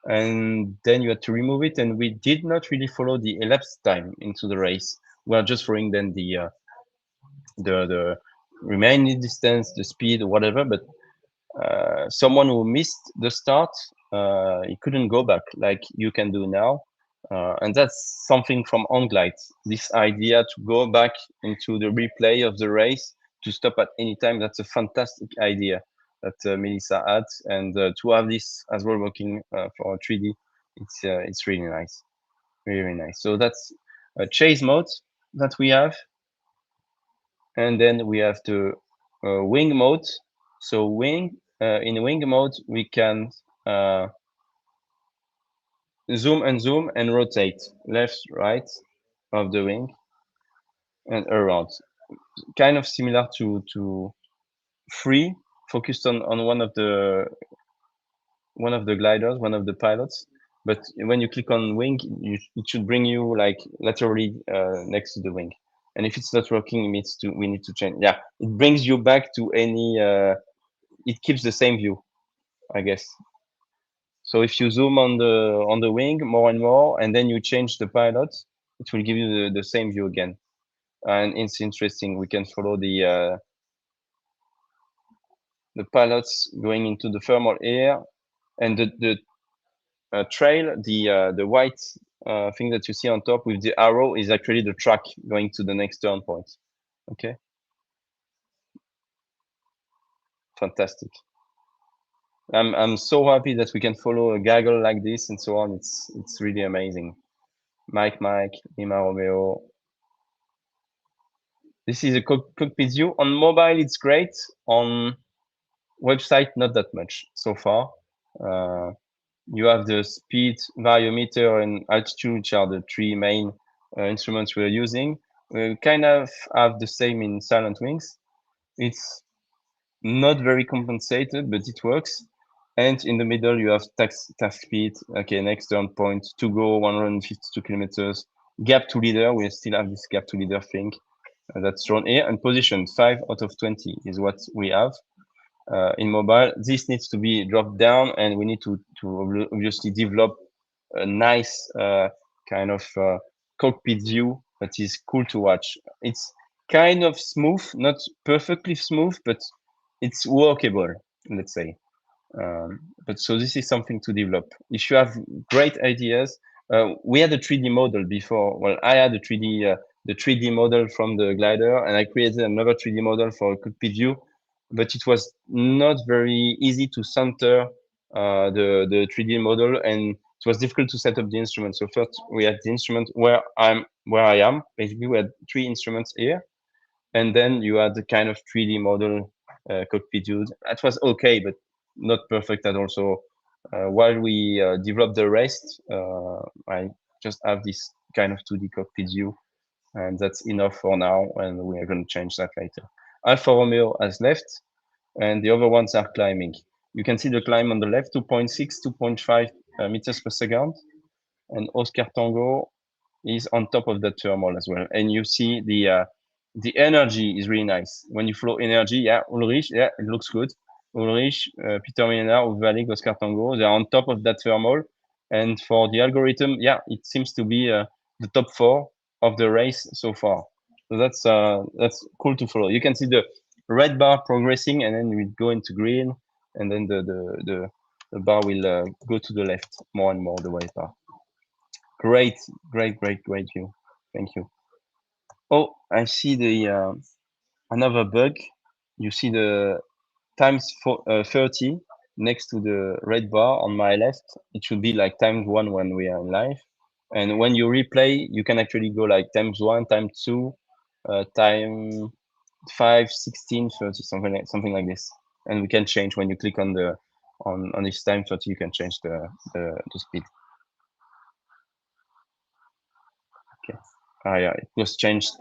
And then you had to remove it, and we did not really follow the elapsed time into the race. We are just following then the remaining distance, the speed, or whatever. But someone who missed the start, he couldn't go back like you can do now. And that's something from OnGlide, this idea to go back into the replay of the race to stop at any time. That's a fantastic idea that Melissa had, and to have this as well working for 3D, it's really nice, really nice. So that's a chase mode that we have, and then we have the wing mode. So in wing mode we can zoom and rotate left, right of the wing and around. Kind of similar to Free, focused on one of the gliders, one of the pilots. But when you click on wing, it should bring you like laterally next to the wing. And if it's not working, we need to change. Yeah, it brings you back to any. It keeps the same view, I guess. So if you zoom on the wing more and more, and then you change the pilot, it will give you the same view again. And it's interesting. We can follow the pilots going into the thermal air, and the trail, the white thing that you see on top with the arrow is actually the track going to the next turn point. Okay, fantastic. I'm so happy that we can follow a gaggle like this and so on. It's really amazing. Mike, Lima Romeo. This is a cockpit view. On mobile, it's great. On website, not that much so far. You have the speed, variometer, and altitude, which are the three main instruments we're using. We kind of have the same in Silent Wings. It's not very compensated, but it works. And in the middle, you have task speed. Okay, next turn point to go 152 kilometers. Gap to leader. We still have this gap to leader thing that's shown here. And position 5 out of 20 is what we have in mobile. This needs to be dropped down, and we need to obviously develop a nice kind of cockpit view that is cool to watch. It's kind of smooth, not perfectly smooth, but it's workable, let's say. But so this is something to develop. If you have great ideas, we had a 3D model before. Well, I had a 3D the 3D model from the glider, and I created another 3D model for a cockpit view, but it was not very easy to center the 3D model, and it was difficult to set up the instrument. So first we had the instrument where I am. Basically, we had three instruments here, and then you had the kind of 3D model cockpit view. That was okay, but not perfect at all. So while we develop the rest, I just have this kind of 2D cockpit view, and that's enough for now. And we are going to change that later. Alfa Romeo has left, and the other ones are climbing. You can see the climb on the left, 2.6, 2.5 meters per second, and Oscar Tango is on top of that thermal as well. And you see the energy is really nice. When you flow energy, yeah, Ulrich, yeah, it looks good. Ulrich, Peter Milner, Uvalik, Oscar Tango, they're on top of that thermal. And for the algorithm, yeah, it seems to be the top four of the race so far. So that's cool to follow. You can see the red bar progressing, and then we go into green, and then the bar will go to the left more and more, the white bar. Great, great view. Thank you. Oh, I see the another bug. You see the times 30 next to the red bar on my left. It should be like times one when we are in live. And when you replay, you can actually go like times one, times two, time 5, 16, 30, something like this. And we can change when you click on the on this time 30, you can change the speed. Okay. Yeah, it was changed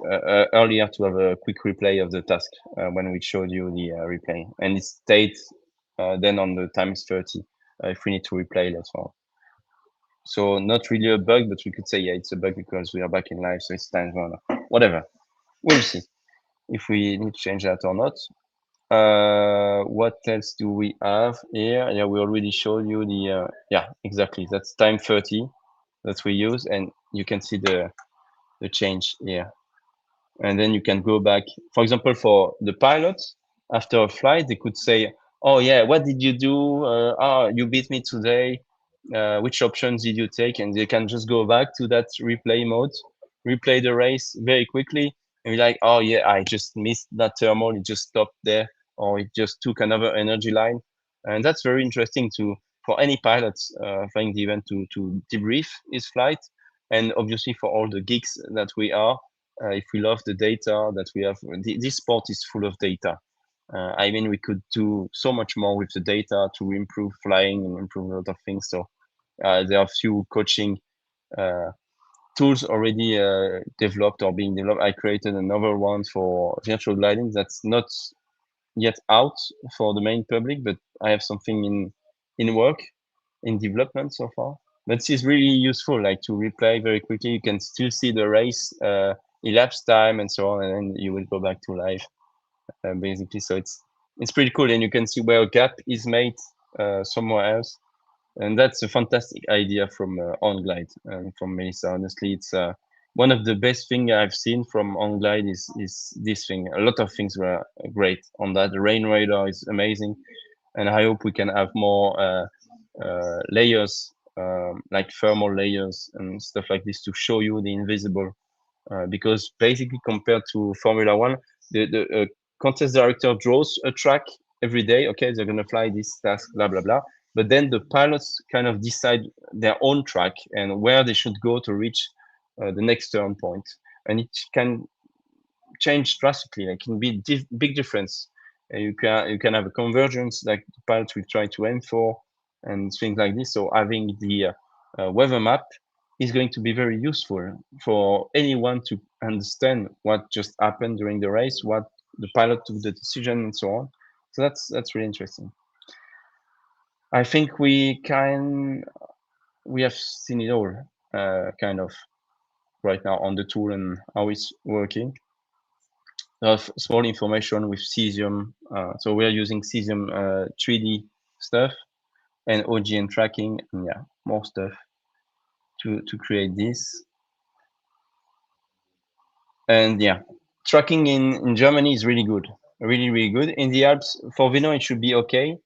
earlier to have a quick replay of the task when we showed you the replay, and it stayed then on the times 30 if we need to replay later on. So not really a bug, but we could say, yeah, it's a bug because we are back in live, so it's times one. Whatever, we'll see if we need to change that or not. What else do we have here? Yeah, we already showed you the yeah, exactly, that's time 30 that we use, and you can see the change here. And then you can go back. For example, for the pilots, after a flight, they could say, "Oh yeah, what did you do? You beat me today. Which options did you take?" And they can just go back to that replay mode, replay the race very quickly, and be like, "Oh yeah, I just missed that thermal. It just stopped there, or it just took another energy line." And that's very interesting to for any pilots flying the event to debrief his flight, and obviously for all the geeks that we are if we love the data that we have. This sport is full of data. I mean, we could do so much more with the data to improve flying and improve a lot of things. So there are a few coaching tools already developed or being developed. I created another one for virtual gliding that's not yet out for the main public, but I have something in work, in development so far. But it's really useful, like to replay very quickly. You can still see the race elapsed time and so on, and then you will go back to live basically. So it's pretty cool, and you can see where a gap is made somewhere else, and that's a fantastic idea from OnGlide and from Melissa. Honestly, it's one of the best thing I've seen from OnGlide is this thing. A lot of things were great on that. The rain radar is amazing, and I hope we can have more layers like thermal layers and stuff like this to show you the invisible. Because basically, compared to Formula One, the contest director draws a track every day, okay, they're going to fly this task, blah, blah, blah. But then the pilots kind of decide their own track and where they should go to reach the next turn point. And it can change drastically. It can be big difference. You can have a convergence like the pilots will try to aim for and things like this. So having the weather map is going to be very useful for anyone to understand what just happened during the race, what the pilot took the decision, and so on. So that's really interesting. I think we have seen it all kind of right now on the tool and how it's working. Of small information with cesium. So we are using cesium 3D stuff and OGN tracking, and yeah, more stuff to create this. And yeah, tracking in Germany is really good, really good. In the Alps, for Vino, it should be okay.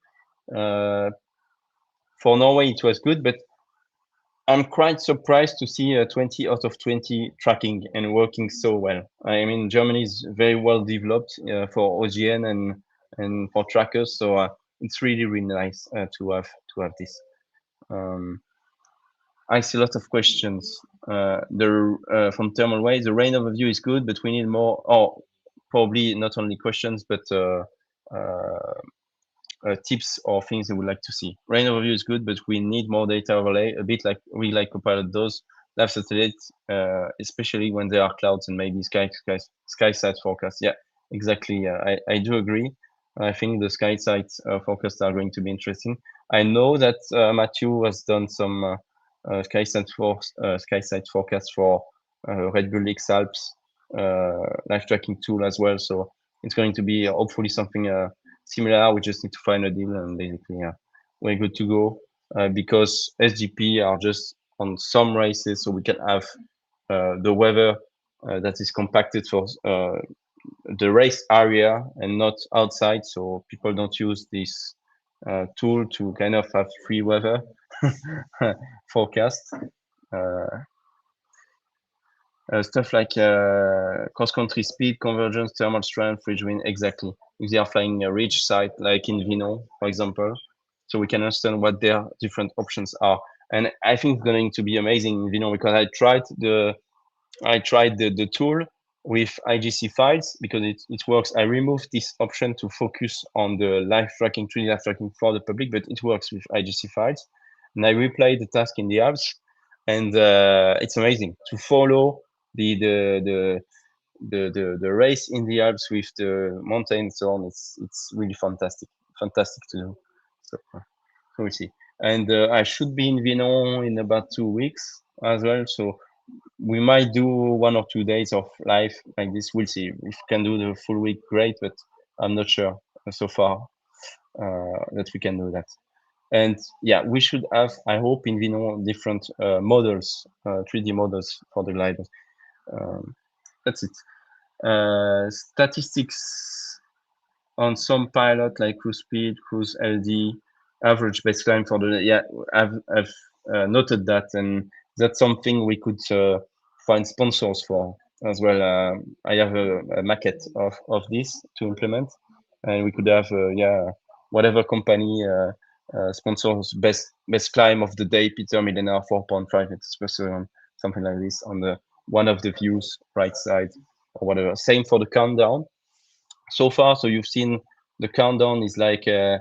For Norway, it was good, but I'm quite surprised to see 20 out of 20 tracking and working so well. I mean, Germany is very well developed for OGN and for trackers, so it's really nice to have this. I see a lot of questions. From Thermal Way, the rain overview is good, but we need more. Oh, probably not only questions, but tips or things they would like to see. Rain overview is good, but we need more data overlay, a bit like Relay Copilot does. Live satellite, especially when there are clouds and maybe sky side forecast. Yeah, exactly. I do agree. I think the sky side forecasts are going to be interesting. I know that Matthew has done some sky side forecast for Red Bull X Alps live tracking tool as well. So it's going to be hopefully something similar. We just need to find a deal, and basically, we're good to go. Because SGP are just on some races, so we can have the weather that is compacted for the race area and not outside, so people don't use this tool to kind of have free weather forecast. Stuff like cross-country speed, convergence, thermal strength, ridge wind, exactly. If they are flying a ridge site, like in Vino, for example, so we can understand what their different options are. And I think it's going to be amazing in Vino because I tried the tool with IGC files because it works. I removed this option to focus on the live tracking, 3D live tracking for the public, but it works with IGC files. And I replayed the task in the Alps, and it's amazing to follow the race in the Alps with the mountain and so on. It's really fantastic to do. So we'll see. And I should be in Vino in about 2 weeks as well. So we might do 1 or 2 days of live like this. We'll see. If we can do the full week, great. But I'm not sure so far that we can do that. And yeah, we should have, I hope, in Vino different models, 3D models for the gliders. That's it. Statistics on some pilot like cruise speed, cruise LD, average base climb for the, yeah, I've noted that, and that's something we could find sponsors for as well. I have a maquette of this to implement, and we could have, yeah, whatever company sponsors best climb of the day, Peter Millennium 4.5 meters per second, something like this on the one of the views right side or whatever. Same for the countdown. So far, so you've seen the countdown is like the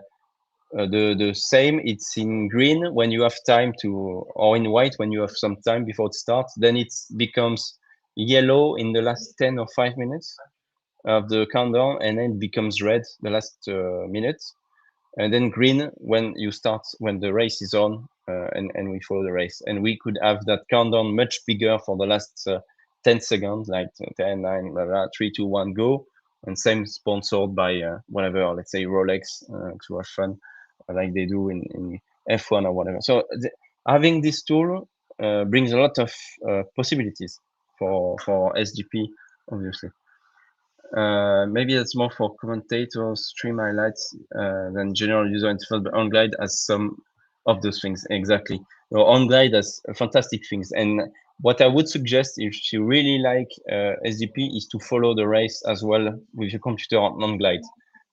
same. It's in green when you have time to, or in white when you have some time before it starts. Then it becomes yellow in the last 10 or 5 minutes of the countdown, and then it becomes red the last minutes, and then green when you start, when the race is on, and we follow the race. And we could have that countdown much bigger for the last 10 seconds, like 10, 9, blah, blah, 3, 2, 1, go. And same sponsored by whatever, let's say Rolex, to have fun, like they do in F1 or whatever. So having this tool brings a lot of possibilities for SGP, obviously. Maybe that's more for commentators, stream highlights than general user interface, but OnGlide has some of those things. Exactly. So OnGlide has fantastic things. And what I would suggest, if you really like SDP, is to follow the race as well with your computer on OnGlide.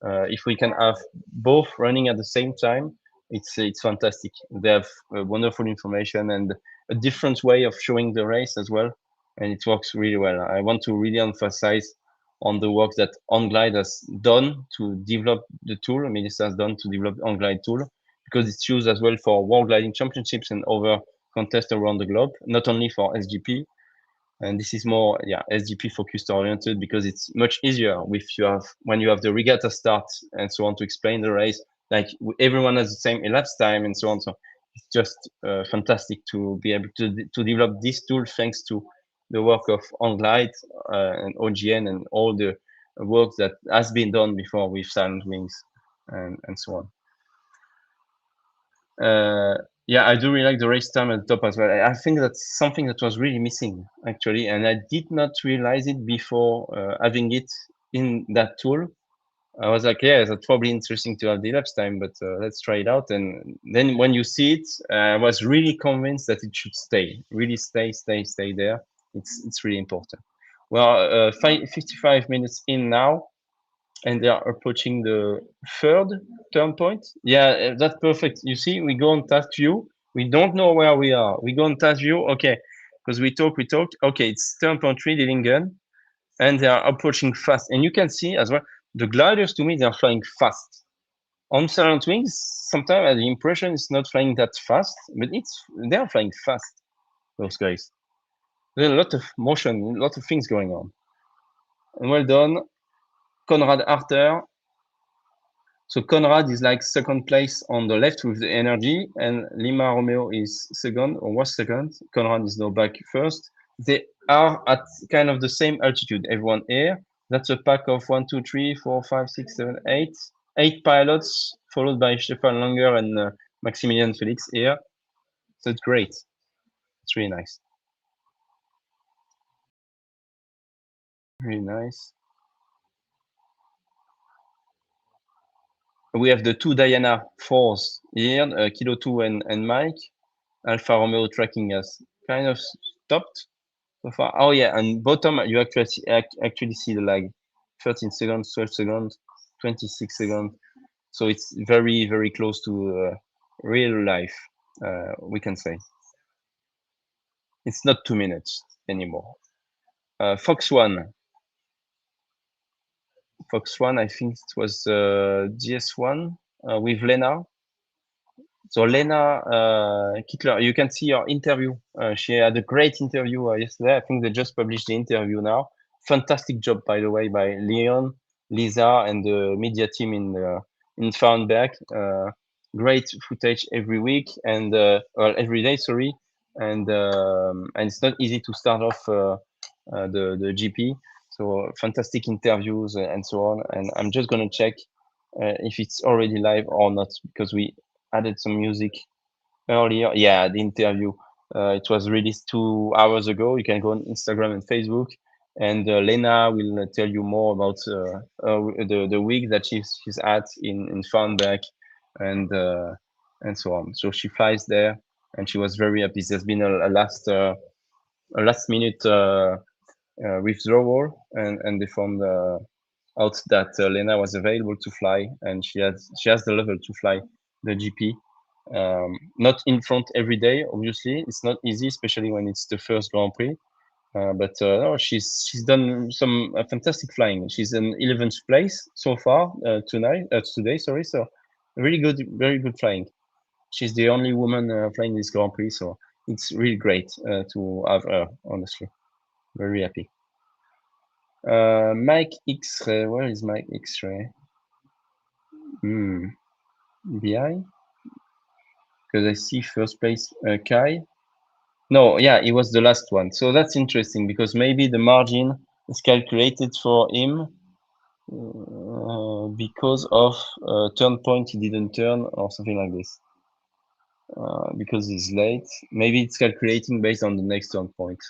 If we can have both running at the same time, it's fantastic. They have wonderful information and a different way of showing the race as well, and it works really well. I want to really emphasize on the work that OnGlide has done to develop the tool. Melissa has done to develop the OnGlide tool, because it's used as well for World Gliding Championships and other contests around the globe, not only for SGP. And this is more, yeah, SGP focused oriented, because it's much easier with when you have the regatta start and so on to explain the race. Like everyone has the same elapsed time and so on. So it's just fantastic to be able to develop this tool thanks to the work of OnGlide and OGN and all the work that has been done before with Silent Wings and so on. Yeah, I do really like the race time at the top as well. I think that's something that was really missing actually, and I did not realize it before having it in that tool. I was like, yeah, that's probably interesting to have the elapsed time, but let's try it out. And then when you see it, I was really convinced that it should stay, really stay there. It's really important. Well, 55 minutes in now, and they are approaching the third turn point. Yeah, that's perfect. You see, we go on task view. We don't know where we are. We go on task view. Okay, because we talk. Okay, it's turn point 3, Dillingen, and they are approaching fast. And you can see as well, the gliders, to me, they are flying fast. On Silent Wings, sometimes I have the impression it's not flying that fast, but they are flying fast, those guys. There's a lot of motion, a lot of things going on. And well done, Conrad Arter. So Conrad is like second place on the left with the energy, and Lima Romeo is second, or was second. Conrad is now back first. They are at kind of the same altitude, everyone here. That's a pack of 1, 2, 3, 4, 5, 6, 7, 8. 8 pilots, followed by Stefan Langer and Maximilian Felix here. So it's great. It's really nice. Really nice. We have the two Diana 4s here, Kilo 2 and Mike. Alfa Romeo tracking us kind of stopped so far. Oh yeah, and bottom you actually see the lag, 13 seconds, 12 seconds, 26 seconds. So it's very close to real life. We can say it's not 2 minutes anymore. Fox One, I think it was GS1 with Lena. So Lena Kittler, you can see her interview. She had a great interview yesterday. I think they just published the interview now. Fantastic job, by the way, by Leon, Lisa, and the media team in Farrenberg. Great footage every week and well, every day, sorry. And it's not easy to start off the GP. So fantastic interviews and so on. And I'm just gonna check if it's already live or not, because we added some music earlier. Yeah, the interview. It was released 2 hours ago. You can go on Instagram and Facebook, and Lena will tell you more about the week that she's at in Farnbach, and so on. So she flies there, and she was very happy. There's been a last minute withdrawal, and they found out that Lena was available to fly, and she has the level to fly the GP. Not in front every day, obviously. It's not easy, especially when it's the first Grand Prix. But no, she's done some fantastic flying. She's in 11th place so far today. Sorry, so really good, very good flying. She's the only woman flying this Grand Prix, so it's really great to have her. Honestly, very happy. Mike X-ray, where is Mike X-ray? BI? Because I see first place Kai. No, yeah, he was the last one. So that's interesting, because maybe the margin is calculated for him because of turn point he didn't turn or something like this. Because he's late. Maybe it's calculating based on the next turn point.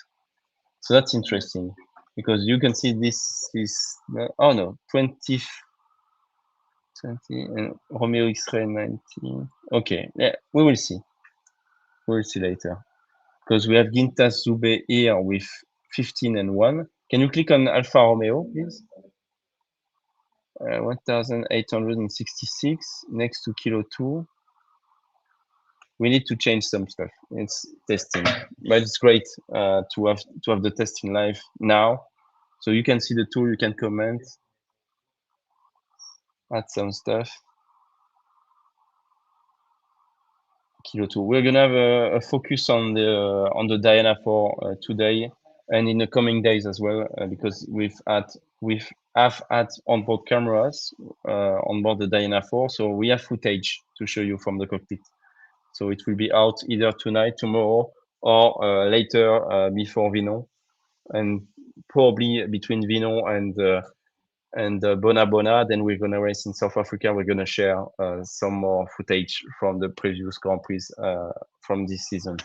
So that's interesting, because you can see this is, oh no, 20 and Romeo X-ray 19. Okay, yeah, we will see. We will see later. Because we have Gintas Zube here with 15 and 1. Can you click on Alfa Romeo, please? 1866 next to kilo 2. We need to change some stuff. It's testing, but it's great to have the testing live now, so you can see the tool, you can comment, add some stuff. Kilo 2. We're gonna have a focus on the Diana 4 today and in the coming days as well, because we have had onboard cameras on board the Diana 4, so we have footage to show you from the cockpit. So it will be out either tonight, tomorrow, or later before Vino, and probably between Vino and Bona Bona. Then we're gonna race in South Africa. We're gonna share some more footage from the previous Grand Prix from this season.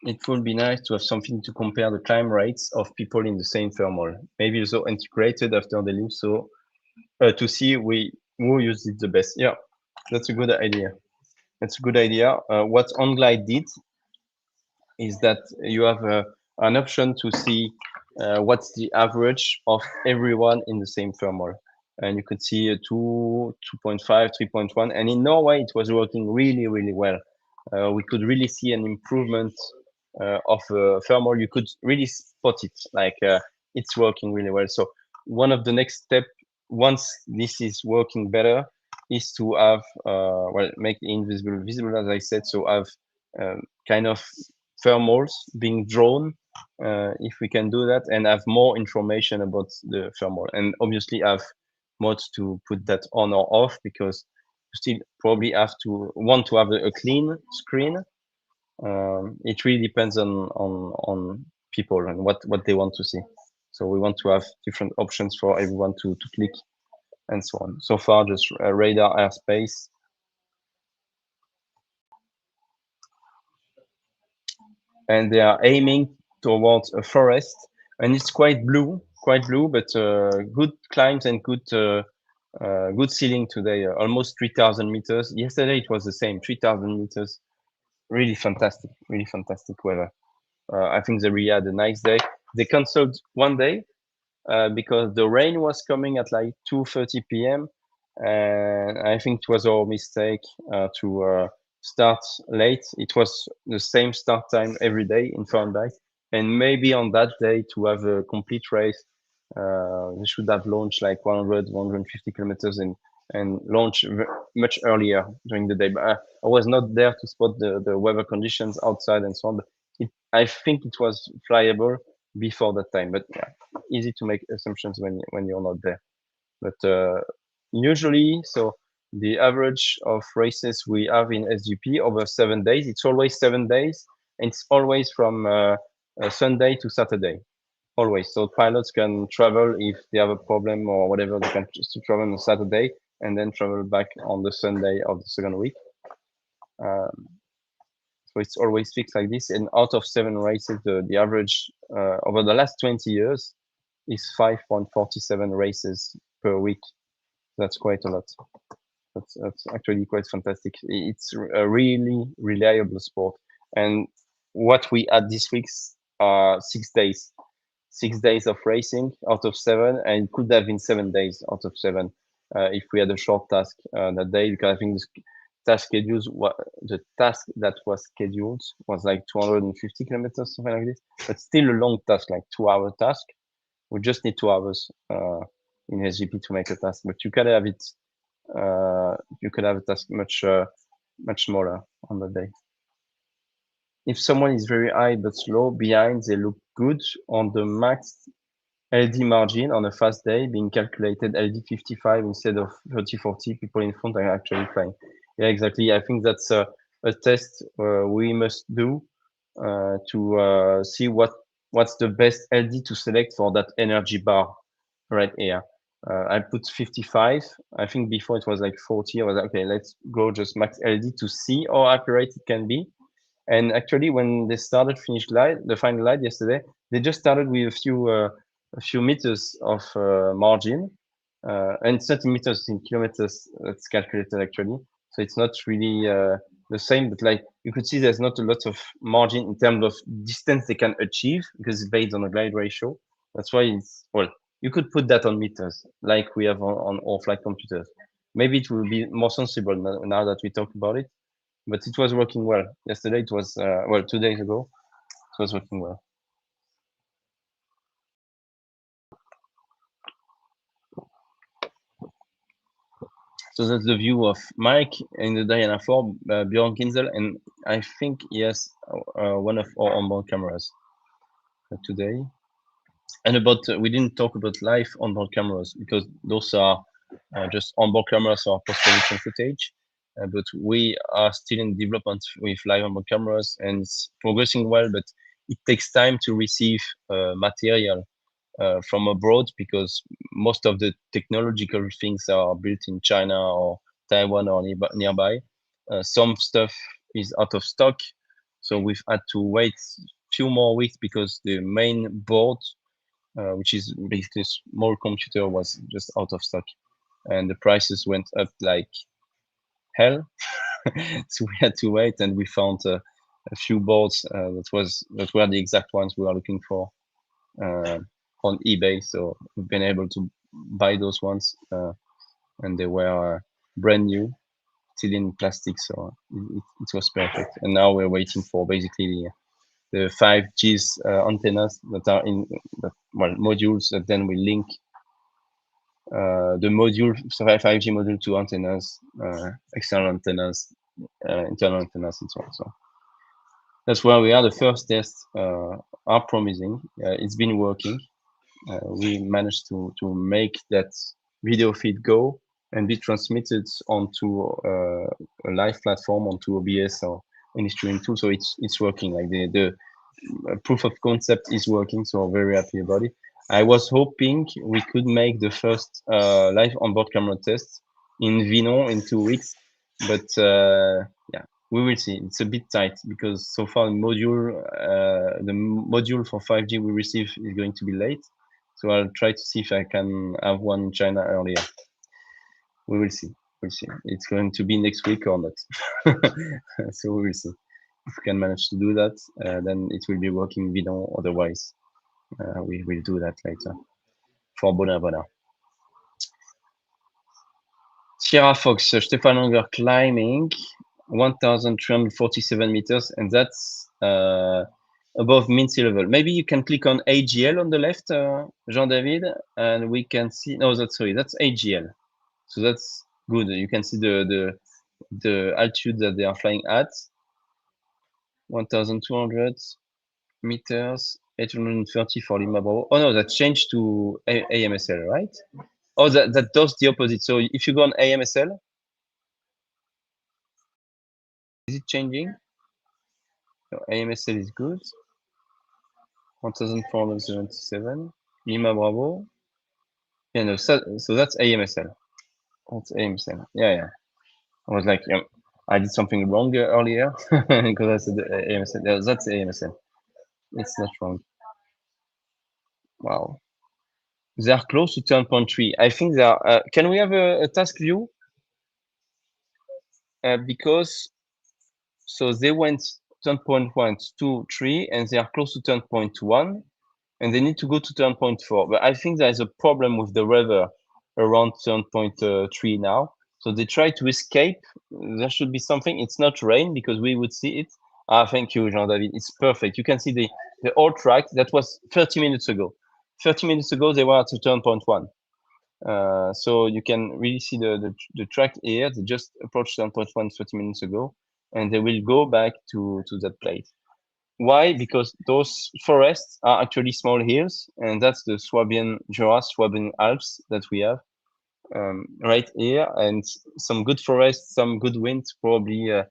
It would be nice to have something to compare the climb rates of people in the same thermal. Maybe also integrated after the lift, so to see who used it the best. Yeah, that's a good idea. That's a good idea. What OnGlide did is that you have an option to see what's the average of everyone in the same thermal. And you could see a 2, 2.5, 3.1. And in Norway, it was working really, really well. We could really see an improvement of thermal. You could really spot it, like it's working really well. So one of the next step, once this is working better, is to have, well, make the invisible visible, as I said, so have kind of thermals being drawn, if we can do that, and have more information about the thermal, and obviously have mods to put that on or off, because you still probably have to want to have a clean screen. It really depends on people and what they want to see. So we want to have different options for everyone to click and so on. So far, just radar airspace. And they are aiming towards a forest, and it's quite blue, but good climbs and good ceiling today, almost 3,000 meters. Yesterday it was the same, 3,000 meters. Really fantastic weather. I think they really had a nice day. They canceled one day because the rain was coming at like 2:30 p.m. and I think it was our mistake to start late. It was the same start time every day in Farrenberg, and maybe on that day to have a complete race, they should have launched like 100, 150 kilometers and launch much earlier during the day. But I was not there to spot the weather conditions outside and so on. But I think it was flyable before that time. But yeah, easy to make assumptions when you're not there. But usually, so the average of races we have in SGP over 7 days, it's always 7 days, and it's always from Sunday to Saturday, always. So pilots can travel if they have a problem or whatever, they can just travel on Saturday and then travel back on the Sunday of the second week. So it's always fixed like this. And out of 7 races, the average over the last 20 years is 5.47 races per week. That's quite a lot. That's actually quite fantastic. It's a really reliable sport. And what we had this week are 6 days. 6 days of racing out of 7, and it could have been 7 days out of 7 if we had a short task that day, because I think the task that was scheduled was like 250 kilometers, something like this, but still a long task, like 2-hour task. We just need 2 hours in SGP to make a task, but you can have it. You could have a task much smaller on the day. If someone is very high but slow behind, they look good on the max LD margin on a fast day, being calculated LD 55 instead of 30-40. People in front are actually flying. Yeah, exactly. I think that's a test we must do to see what's the best LD to select for that energy bar right here. I put 55. I think before it was like 40. I was like, okay, let's go just max LD to see how accurate it can be. And actually, when they started the final light yesterday, they just started with a few meters of margin, and 30 meters in kilometers. That's calculated actually, so it's not really the same. But like you could see, there's not a lot of margin in terms of distance they can achieve because it's based on a glide ratio. That's why it's, well, you could put that on meters like we have on all flight computers. Maybe it will be more sensible now that we talk about it, but it was working well. Yesterday it was, well, 2 days ago, it was working well. So that's the view of Mike in the Diana 4, Bjorn Kinzel, and I think he has one of our onboard cameras today. And about, we didn't talk about live onboard cameras because those are just onboard cameras or post-production footage. But we are still in development with live onboard cameras, and it's progressing well, but it takes time to receive material from abroad because most of the technological things are built in China or Taiwan or nearby. Some stuff is out of stock, so we've had to wait few more weeks because the main board, which is basically a small computer, was just out of stock, and the prices went up like hell. So we had to wait, and we found a few boards that were the exact ones we are looking for on eBay. So we've been able to buy those ones, and they were brand new, still in plastic. So it was perfect. And now we're waiting for basically the 5G's antennas that are in modules that then we link the module, so 5G module to antennas, external antennas, internal antennas, and so on. So that's where we are. The first tests are promising. It's been working. We managed to make that video feed go and be transmitted onto a live platform, onto OBS or any streaming tool. So it's working. Like the proof of concept is working. So very happy about it. I was hoping we could make the first live onboard camera test in Vinon in 2 weeks, but yeah, we will see. It's a bit tight because so far the module for 5G we receive is going to be late. So I'll try to see if I can have one in China earlier. We will see. We'll see. It's going to be next week or not. So we will see. If we can manage to do that, then it will be working Vidon. Otherwise, we will do that later for Bona Bona. Sierra Fox, Stefan Longer climbing 1,347 meters, and that's above mean sea level. Maybe you can click on AGL on the left, Jean-David, and we can see, no, that's AGL. So that's good. You can see the altitude that they are flying at, 1,200 meters, 830 for Lima Bravo. Oh no, that changed to AMSL, right? Oh, that does the opposite. So if you go on AMSL, is it changing? No, AMSL is good. 1,477. Lima Bravo. Yeah, no, so that's AMSL. That's AMSL. Yeah. I was like, I did something wrong earlier because I said AMSL. Yeah, that's AMSL. It's not wrong. Wow. They are close to 10.3. I think they are. Can we have a task view? Because so they went 10.1 to 3, and they are close to 10.1, and they need to go to 10.4. But I think there is a problem with the weather around 10.3 now. So they try to escape. There should be something. It's not rain because we would see it. Thank you, Jean-David. It's perfect. You can see the old track. That was 30 minutes ago. 30 minutes ago, they were at 10.1. So you can really see the track here. They just approached 10.1 30 minutes ago, and they will go back to that place. Why? Because those forests are actually small hills, and that's the Swabian Jura, Swabian Alps that we have right here, and some good forests, some good wind probably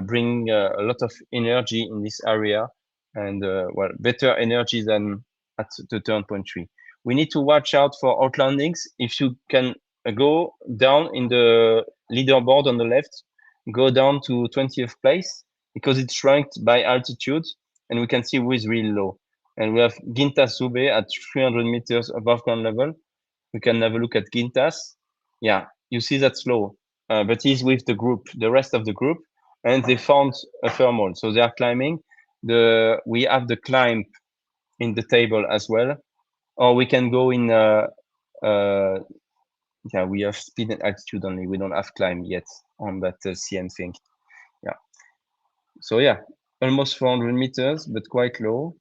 bring a lot of energy in this area, and well, better energy than at the 10.3. We need to watch out for outlandings. If you can go down in the leaderboard on the left, go down to 20th place because it's ranked by altitude, and we can see who is really low. And we have Gintas Sube at 300 meters above ground level. We can have a look at Gintas. Yeah, you see that's low, but he's with the group, the rest of the group, and they found a thermal. So they are climbing. We have the climb in the table as well. or we can go in. Yeah, we have speed and altitude only. We don't have climb yet on that CN thing. Yeah. So yeah, almost 400 meters, but quite low.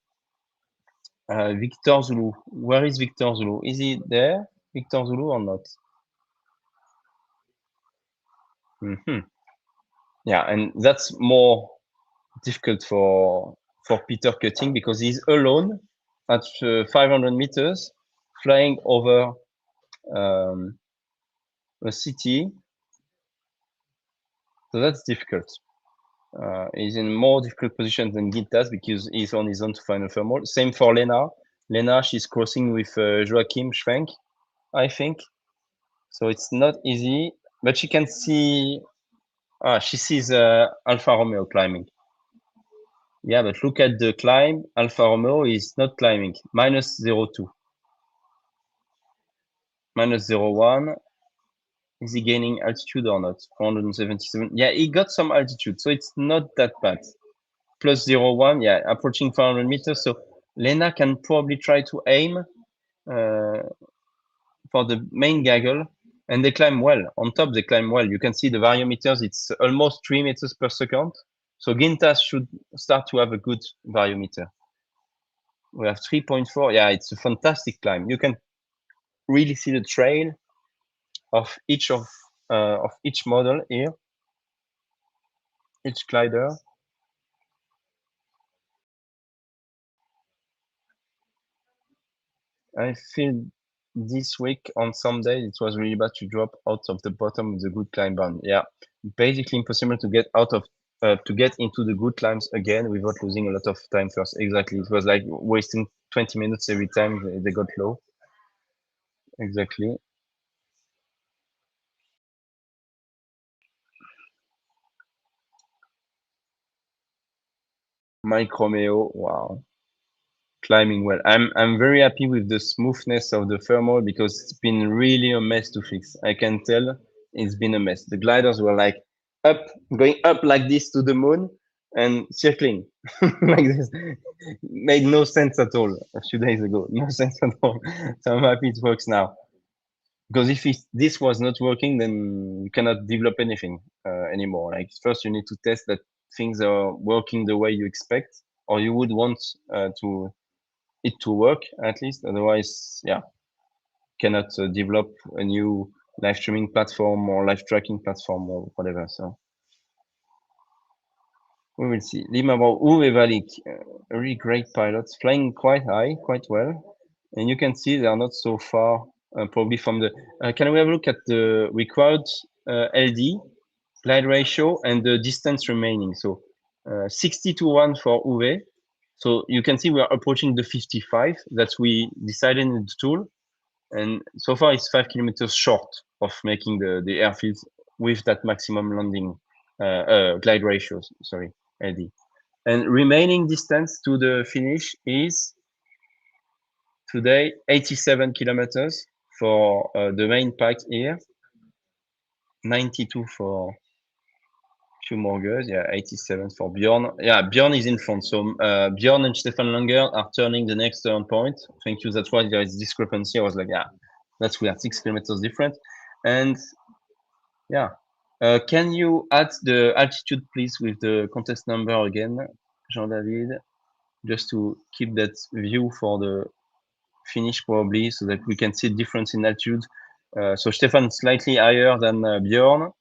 Victor Zulu. Where is Victor Zulu? Is he there, Victor Zulu, or not? Yeah, and that's more difficult for Peter Cutting because he's alone at 500 meters, flying over um, a city. So that's difficult. He's in more difficult position than Gintas because he's on his own to final thermal. Same for Lena. Lena, she's crossing with Joachim Schwenk, I think. So it's not easy, but she can see. She sees Alfa Romeo climbing. Yeah, but look at the climb. Alfa Romeo is not climbing. Minus 0.2. Minus 0.1. Is he gaining altitude or not? 477. Yeah, he got some altitude, so it's not that bad. Plus 0.1, yeah, approaching 400 meters. So Lena can probably try to aim for the main gaggle, and they climb well. On top, they climb well. You can see the variometers, it's almost 3 meters per second. So Gintas should start to have a good variometer. We have 3.4. Yeah, it's a fantastic climb. You can really see the trail of each model here, each glider. I feel this week on some days it was really bad to drop out of the bottom of the good climb band. Yeah, basically impossible to get out of to get into the good climbs again without losing a lot of time first. Exactly, it was like wasting 20 minutes every time they got low. Exactly. Mike Romeo, wow, climbing well. I'm very happy with the smoothness of the thermal because it's been really a mess to fix. I can tell it's been a mess. The gliders were like up, going up like this to the moon and circling like this. Made no sense at all a few days ago. No sense at all. So I'm happy it works now. Because if this was not working, then you cannot develop anything anymore. Like first, you need to test that things are working the way you expect, or you would want to it to work at least. Otherwise, yeah, cannot develop a new live streaming platform or live tracking platform or whatever. So we will see. Limabo Uwe Valik, really great pilots, flying quite high, quite well. And you can see they are not so far, probably from the. Can we have a look at the required LD, glide ratio, and the distance remaining? So 60 to 1 for Uwe. So you can see we are approaching the 55 that we decided in the tool. And so far it's 5 kilometers short of making the airfield with that maximum landing glide ratios, sorry, LD. And remaining distance to the finish is today 87 kilometers for the main pack here, 92 for few more girls. Yeah, 87 for Bjorn. Yeah, Bjorn is in front. So Bjorn and Stefan Langer are turning the next turn point. Thank you. That's why there is discrepancy. I was like, yeah, that's we are 6 kilometers different. And yeah, can you add the altitude, please, with the contest number again, Jean-David, just to keep that view for the finish probably, so that we can see the difference in altitude. So Stefan slightly higher than Bjorn.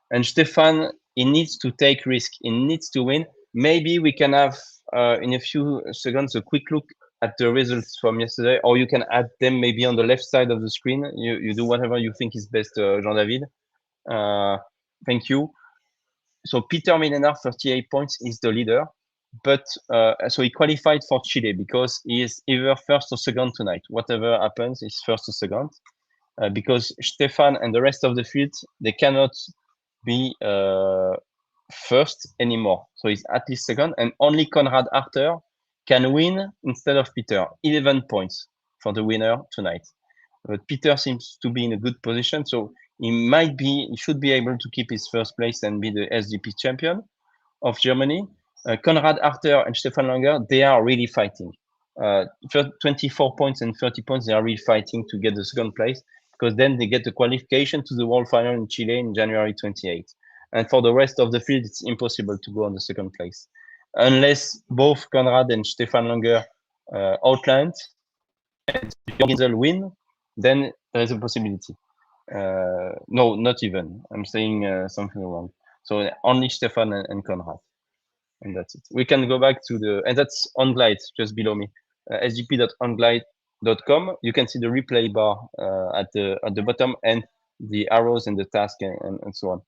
And Stefan, he needs to take risk. He needs to win. Maybe we can have in a few seconds a quick look at the results from yesterday, or you can add them maybe on the left side of the screen. You do whatever you think is best, Jean-David. Thank you. So Peter Milenar, 38 points, is the leader. But so he qualified for Chile because he is either first or second tonight. Whatever happens, he's first or second. Because Stefan and the rest of the field, they cannot be first anymore. So he's at least second, and only Konrad Arter can win instead of Peter. 11 points for the winner tonight. But Peter seems to be in a good position, so he should be able to keep his first place and be the SGP champion of Germany. Konrad Arter and Stefan Langer, they are really fighting. 24 points and 30 points, they are really fighting to get the second place, because then they get the qualification to the World Final in Chile in January 28th. And for the rest of the field, it's impossible to go on the second place. Unless both Konrad and Stefan Langer outland and Ginsel win, then there is a possibility. No, not even. I'm saying something wrong. So only Stefan and Konrad. And that's it. We can go back to the, and that's on Glide, just below me. sgp.onglide.com. You can see the replay bar at the bottom, and the arrows and the task and so on.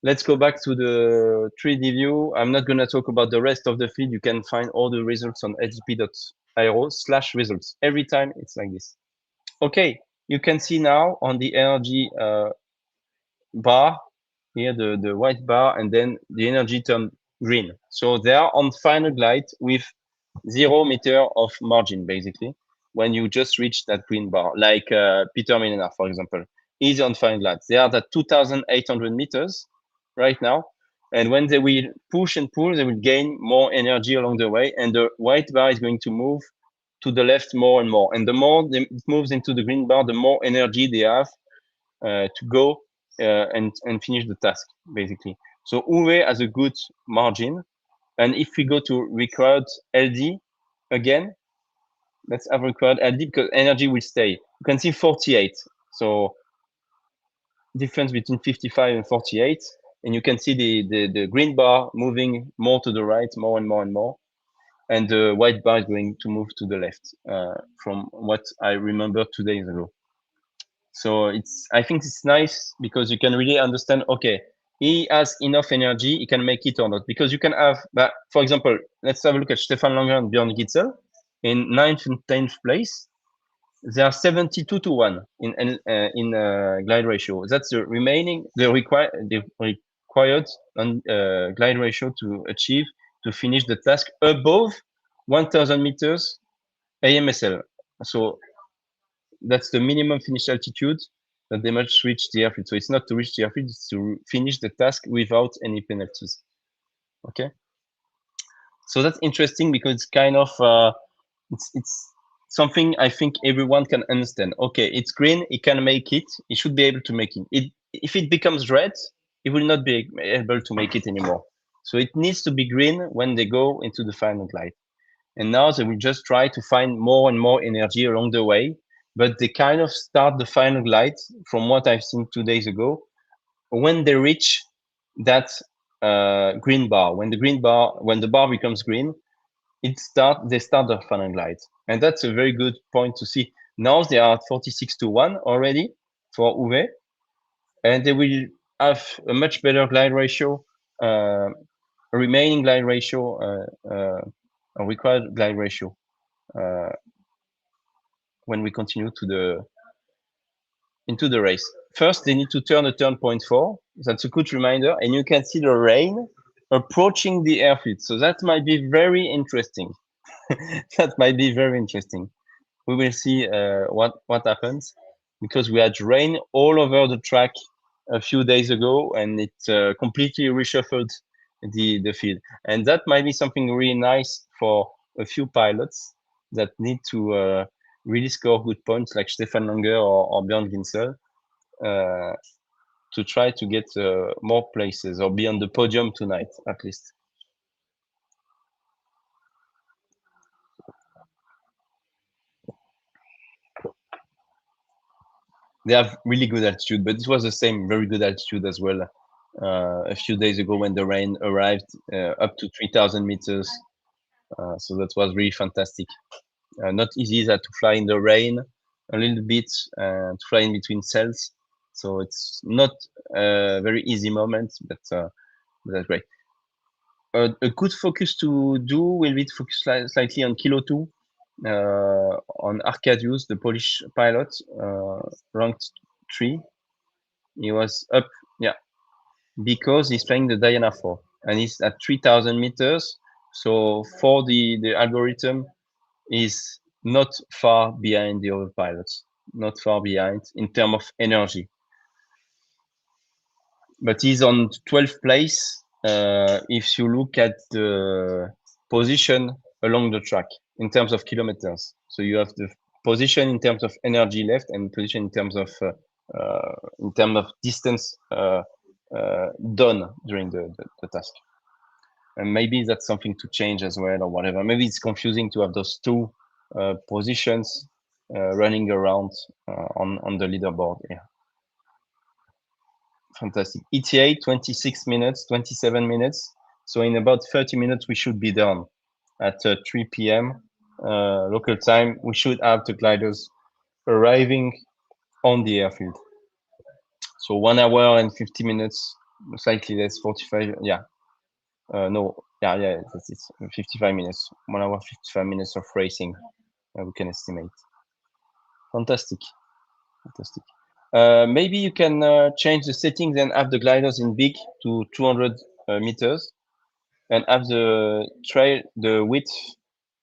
Let's go back to the 3D view. I'm not going to talk about the rest of the feed. You can find all the results on sgp.io/results. Every time it's like this. Okay, you can see now on the energy bar here, the white bar, and then the energy turned green. So they are on final glide with 0 meter of margin, basically, when you just reach that green bar, like Peter Milena, for example, is on final glide. They are at 2,800 meters right now. And when they will push and pull, they will gain more energy along the way. And the white bar is going to move to the left more and more. And the more it moves into the green bar, the more energy they have to go and finish the task, basically. So Uwe has a good margin. And if we go to required LD again, let's have required LD, because energy will stay. You can see 48. So difference between 55 and 48. And you can see the green bar moving more to the right, more and more and more. And the white bar is going to move to the left, from what I remember 2 days ago. So I think it's nice because you can really understand, okay, he has enough energy, he can make it or not. Because you can have, for example, let's have a look at Stefan Langer and Björn Gitzel in 9th and 10th place. They are 72-1 in glide ratio. That's the required glide ratio to achieve to finish the task above 1,000 meters AMSL. So that's the minimum finish altitude that they must reach the airfield. So it's not to reach the airfield, it's to finish the task without any penalties. Okay. So that's interesting because it's kind of, it's something I think everyone can understand. Okay, it's green, it can make it, it should be able to make it. If it becomes red, it will not be able to make it anymore. So it needs to be green when they go into the final glide. And now they will just try to find more and more energy along the way, but they kind of start the final glide from what I've seen 2 days ago. When they reach that green bar, when the bar becomes green, they start the final glide. And that's a very good point to see. Now they are at 46-1 already for Uwe, and they will have a much better glide ratio, remaining glide ratio, a required glide ratio when we continue into the race. First, they need to turn a turn 0.4. That's a good reminder. And you can see the rain approaching the airfield. So that might be very interesting. That might be very interesting. We will see what happens, because we had rain all over the track a few days ago, and it completely reshuffled the field. And that might be something really nice for a few pilots that need to really score good points, like Stefan Langer or Björn Ginsel, to try to get more places or be on the podium tonight, at least. They have really good altitude, but it was the same, very good altitude as well. A few days ago when the rain arrived, up to 3,000 meters. So that was really fantastic. Not easy that to fly in the rain a little bit, to fly in between cells. So it's not a very easy moment, but that's great. A good focus to do will be to focus slightly on Kilo 2, on Arkadiusz, the Polish pilot, ranked 3. He was up, yeah, because he's playing the Diana 4, and he's at 3,000 meters. So for the algorithm, is not far behind the other pilots, not far behind in terms of energy. But he's on 12th place if you look at the position along the track. in terms of kilometers. So you have the position in terms of energy left and position in terms of distance done during the task. And maybe that's something to change as well, or whatever. Maybe it's confusing to have those two positions running around on the leaderboard. Yeah, fantastic. ETA 26 minutes, 27 minutes. So in about 30 minutes, we should be done at 3 p.m. Local time. We should have the gliders arriving on the airfield. So 1 hour and 50 minutes, slightly less, 45. Yeah. No. Yeah. That's it. 55 minutes. 1 hour, 55 minutes of racing. We can estimate. Fantastic. Maybe you can change the settings and have the gliders in big to 200 meters, and have the width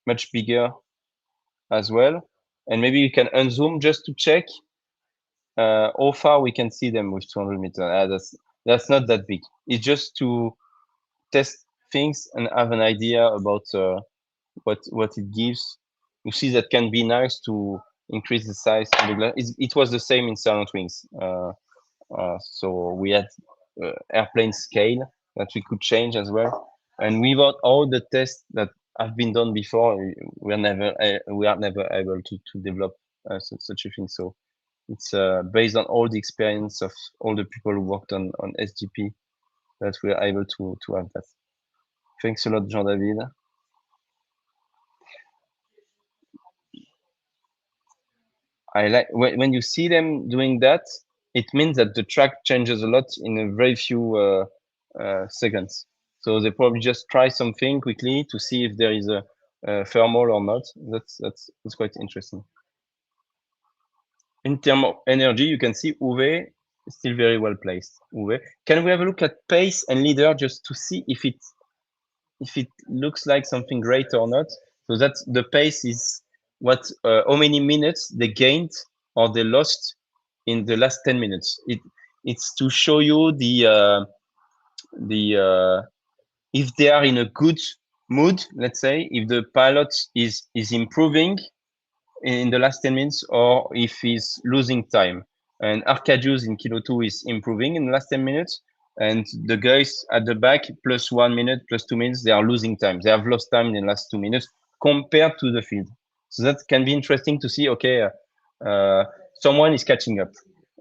much bigger as well. And maybe you can unzoom just to check how far we can see them with 200 meters. That's not that big. It's just to test things and have an idea about what it gives. You see, that can be nice to increase the size of the glass. It was the same in Silent Wings. So we had airplane scale that we could change as well. And without all the tests that have been done before, we are never able to develop such a thing. So it's based on all the experience of all the people who worked on SGP that we are able to have that. Thanks a lot, Jean-David. I like when you see them doing that, it means that the track changes a lot in a very few seconds. So they probably just try something quickly to see if there is a thermal or not. That's quite interesting. In terms of energy, you can see Uwe is still very well placed. Uwe, can we have a look at pace and leader just to see if it looks like something great or not? So that's the pace is what how many minutes they gained or they lost in the last 10 minutes. It's to show you the if they are in a good mood, let's say, if the pilot is improving in the last 10 minutes or if he's losing time. And Arcadius in Kilo 2 is improving in the last 10 minutes. And the guys at the back, plus 1 minute, plus 2 minutes, they are losing time. They have lost time in the last 2 minutes compared to the field. So that can be interesting to see, okay, someone is catching up.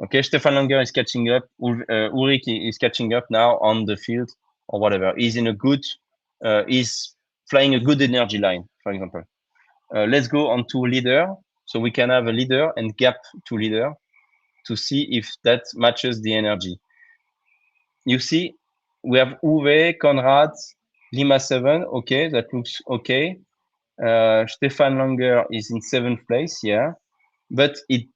Okay, Stefan Langer is catching up. Ulrich is catching up now on the field or whatever. He's in a good, he's flying a good energy line, for example. Let's go on to leader. So we can have a leader and gap to leader to see if that matches the energy. You see, we have Uwe, Konrad, Lima 7. Okay, that looks okay. Stefan Langer is in 7th place, yeah. But it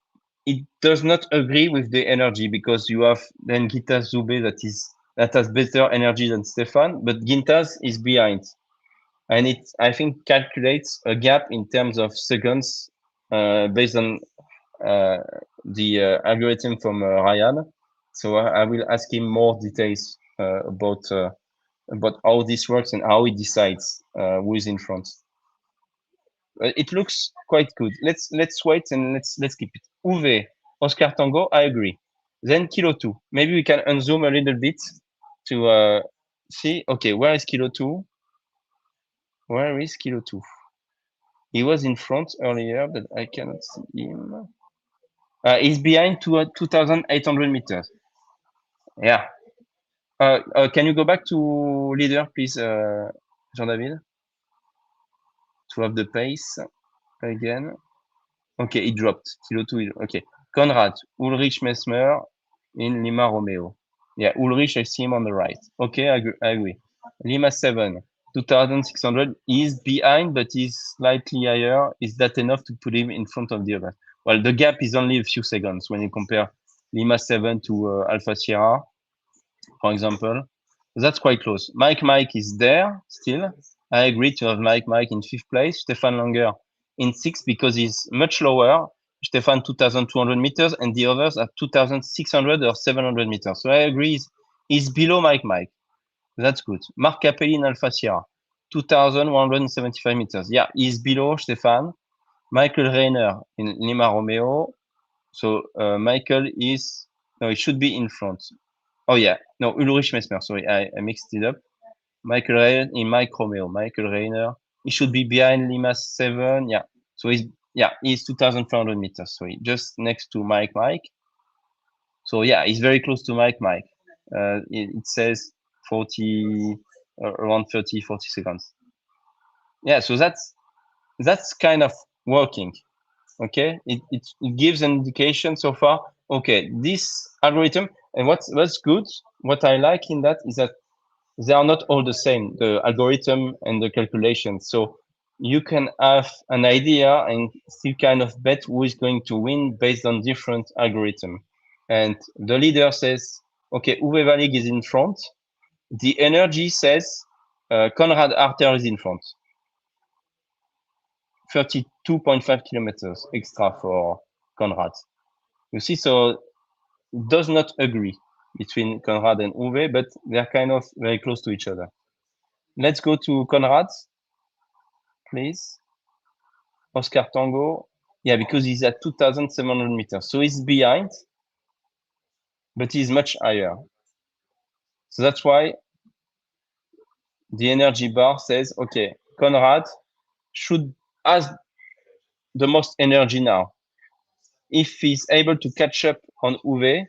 does not agree with the energy because you have then Gintas Zube that has better energy than Stefan, but Gintas is behind. And it, I think, calculates a gap in terms of seconds based on the algorithm from Ryan. So I will ask him more details about how this works and how he decides who is in front. It looks quite good. Let's wait and let's keep it. Uwe, Oscar Tango, I agree. Then Kilo 2. Maybe we can unzoom a little bit to see. Okay, where is Kilo 2? Where is Kilo 2? He was in front earlier, but I cannot see him. He's behind 2,800 meters. Yeah. Can you go back to leader, please, Jean-David? To have the pace again. Okay, it dropped. Kilo 2. Okay. Konrad, Ulrich Messmer in Lima Romeo. Yeah, Ulrich, I see him on the right. Okay, I agree. Lima 7, 2,600. He's behind, but he's slightly higher. Is that enough to put him in front of the other? Well, the gap is only a few seconds when you compare Lima 7 to Alpha Sierra, for example. That's quite close. Mike is there still. I agree to have Mike in 5th place. Stefan Langer in 6th because he's much lower. Stefan 2,200 meters and the others at 2,600 or 700 meters. So I agree he's below Mike. That's good. Mark Capelli in Alpha Sierra. 2,175 meters. Yeah, he's below Stefan. Michael Reiner in Lima Romeo. So Michael is, no, it should be in front. Oh yeah, no, Ulrich Messmer. Sorry, I mixed it up. Michael Reiner in Mike Romeo. Michael Reiner. He should be behind Lima 7. Yeah. So he's 2,400 meters. So just next to Mike. So yeah, he's very close to Mike. It says 40, around 30, 40 seconds. Yeah, so that's kind of working. Okay, it gives an indication so far. Okay, this algorithm, and what's good, what I like in that is that they are not all the same, the algorithm and the calculations. So you can have an idea and still kind of bet who is going to win based on different algorithm. And the leader says, okay, Uwe Valig is in front. The energy says Konrad Arter is in front. 32.5 kilometers extra for Konrad. You see, so it does not agree between Konrad and Uwe, but they're kind of very close to each other. Let's go to Konrad, please. Oscar Tango. Yeah, because he's at 2,700 meters. So he's behind, but he's much higher. So that's why the energy bar says, okay, Konrad should has the most energy now. If he's able to catch up on Uwe,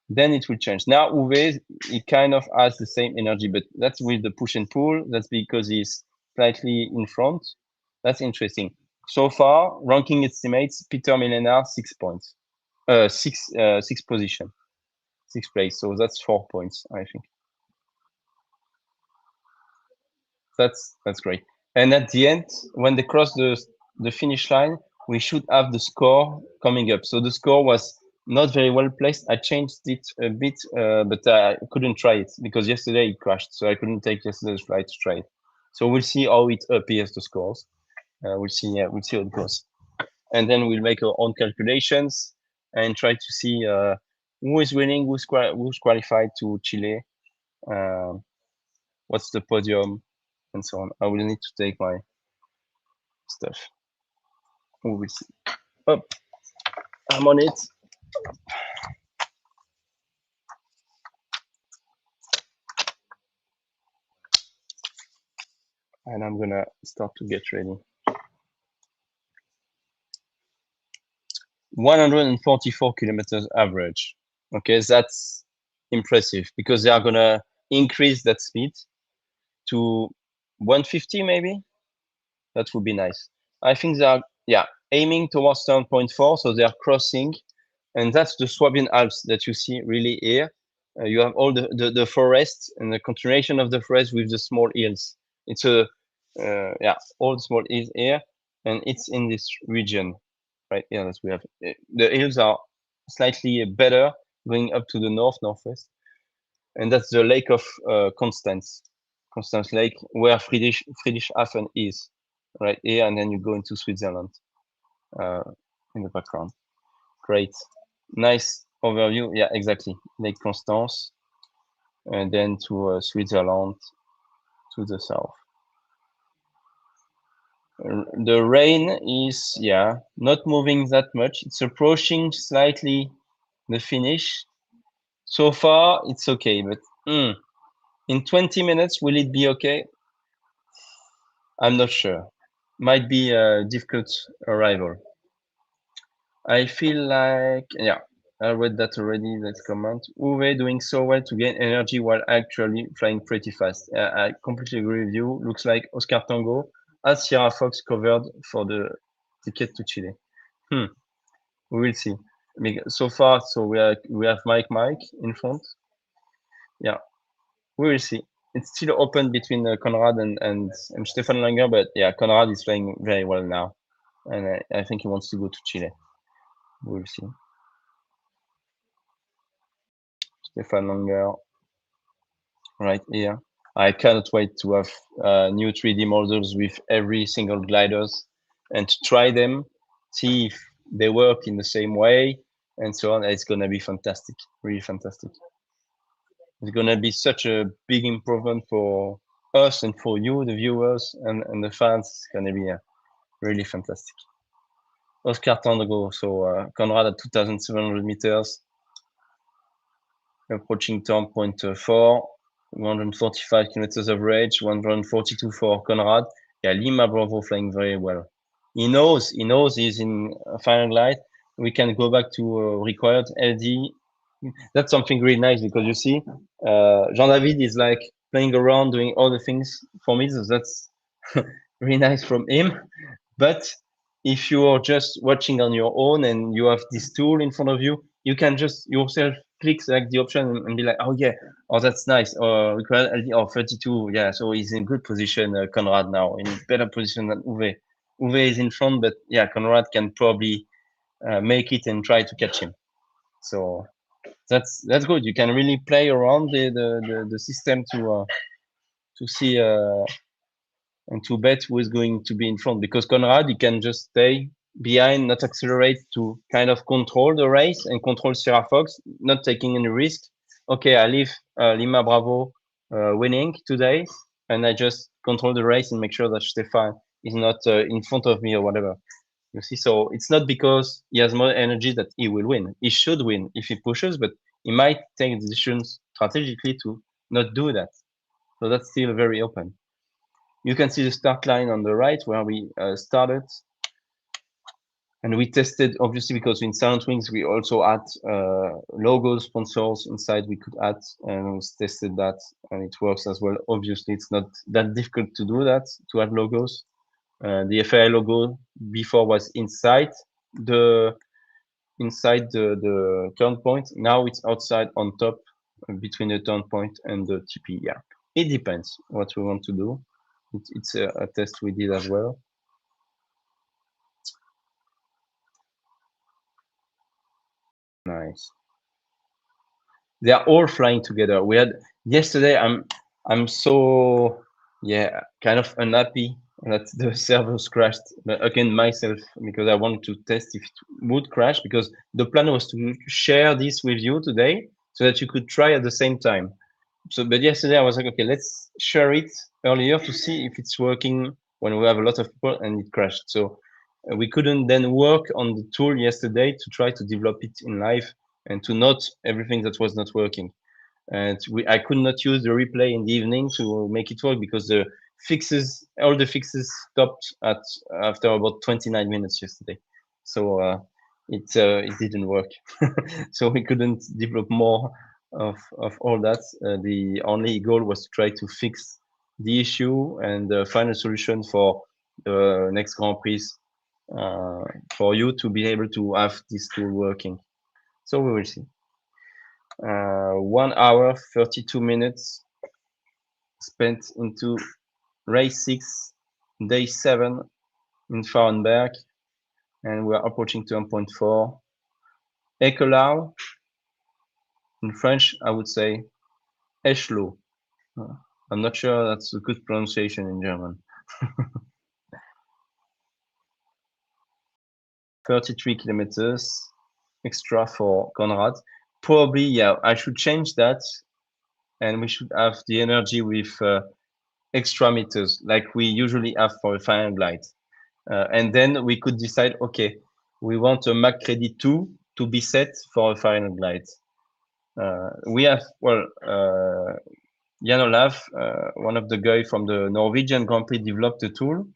then it will change. Now Uwe, he kind of has the same energy, but that's with the push and pull. That's because he's slightly in front. That's interesting. So far, ranking estimates Peter Millenard 6 points, six position, 6th place. So that's 4 points, I think. That's great. And at the end, when they cross the finish line, we should have the score coming up. So the score was not very well placed. I changed it a bit, but I couldn't try it because yesterday it crashed. So I couldn't take yesterday's flight to try it. So we'll see how it appears, the scores. We'll see how it goes. And then we'll make our own calculations and try to see who is winning, who's qualified to Chile, what's the podium, and so on. I will need to take my stuff. We will see. Oh, I'm on it. And I'm gonna start to get ready. 144 kilometers average. Okay, that's impressive because they are gonna increase that speed to 150 maybe. That would be nice. I think they are, yeah, aiming towards 7.4, so they are crossing, and that's the Swabian Alps that you see really here. You have all the forest and the continuation of the forest with the small hills. It's yeah, all the small hills here, and it's in this region right here that we have. The hills are slightly better going up to the northwest, and that's the Lake of Constance Lake, where Friedrichshafen is, right here, and then you go into Switzerland in the background. Great, nice overview. Yeah, exactly. Lake Constance, and then to Switzerland to the south. The rain is, yeah, not moving that much. It's approaching slightly the finish. So far, it's okay, but in 20 minutes, will it be okay? I'm not sure. Might be a difficult arrival. I feel like, yeah, I read that already, that comment. Uwe doing so well to gain energy while actually flying pretty fast. I completely agree with you. Looks like Oscar Tango has Sierra Fox covered for the ticket to Chile. We will see. So far, so we have Mike in front. Yeah, we will see. It's still open between Conrad and Stefan Langer, but yeah, Conrad is playing very well now, and I think he wants to go to Chile. We'll see. Stefan Langer, right here. I cannot wait to have new 3D models with every single gliders and to try them, see if they work in the same way, and so on. It's gonna be fantastic, really fantastic. It's gonna be such a big improvement for us and for you, the viewers and the fans. It's gonna be really fantastic. Oscar Tango, so Conrad at 2,700 meters, approaching turn point 4, 145 kilometers average, 142 for Conrad. Yeah, Lima Bravo flying very well. He knows he's in final glide. We can go back to required LD. That's something really nice because you see, Jean-David is like playing around, doing all the things for me. So that's really nice from him. But if you are just watching on your own and you have this tool in front of you, you can just yourself click select the option and be like, oh yeah, oh that's nice. Required LD, oh 32, yeah. So he's in good position, Conrad now, in better position than Uwe. Uwe is in front, but yeah, Conrad can probably make it and try to catch him. So that's good. You can really play around the system to see and to bet who is going to be in front. Because Conrad, he can just stay behind, not accelerate to kind of control the race and control Sierra Fox, not taking any risk. Okay, I leave Lima Bravo winning today, and I just control the race and make sure that Stefan is not in front of me or whatever. You see, so it's not because he has more energy that he will win. He should win if he pushes, but he might take decisions strategically to not do that. So that's still very open. You can see the start line on the right where we started. And we tested, obviously, because in Silent Wings, we also add logos, sponsors inside we could add, and we tested that, and it works as well. Obviously, it's not that difficult to do that, to add logos. The FAI logo before was the the turn point. Now it's outside on top between the turn point and the TP. Yeah, it depends what we want to do. It's a test we did as well. Nice. They are all flying together. We had yesterday. I'm so yeah, kind of unhappy that the servers crashed again myself because I wanted to test if it would crash because the plan was to share this with you today so that you could try at the same time. So, but yesterday I was like, okay, let's share it earlier to see if it's working when we have a lot of people, and it crashed. So we couldn't then work on the tool yesterday to try to develop it in live and to note everything that was not working. And I could not use the replay in the evening to make it work because all the fixes stopped at after about 29 minutes yesterday. So it didn't work. So we couldn't develop more of all that. The only goal was to try to fix the issue and find a solution for the next Grand Prix for you to be able to have this tool working. So we will see. 1 hour, 32 minutes spent into race 6, day 7 in Farrenberg, and we are approaching turn point 4. Ekelau, in French, I would say Echelot. I'm not sure that's a good pronunciation in German. 33 kilometers extra for Conrad. Probably, yeah, I should change that, and we should have the energy with extra meters like we usually have for a final glide. And then we could decide, okay, we want a Mac Credit 2 to be set for a final glide. We have, well, Jan Olav, one of the guys from the Norwegian Grand Prix, developed a tool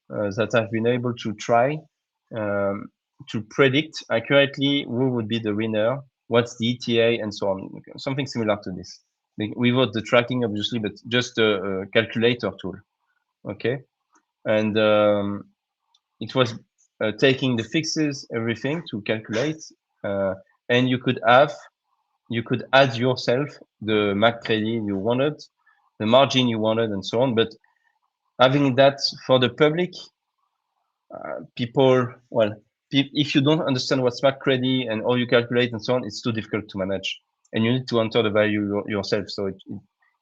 that I've been able to try to predict accurately who would be the winner, what's the ETA, and so on. Something similar to this. Without the tracking, obviously, but just a calculator tool. Okay, and it was taking the fixes, everything to calculate, and you could add yourself the MAC credit you wanted, the margin you wanted, and so on. But having that for the public, people, well, if you don't understand what's MAC credit and how you calculate and so on, it's too difficult to manage, and you need to enter the value yourself. So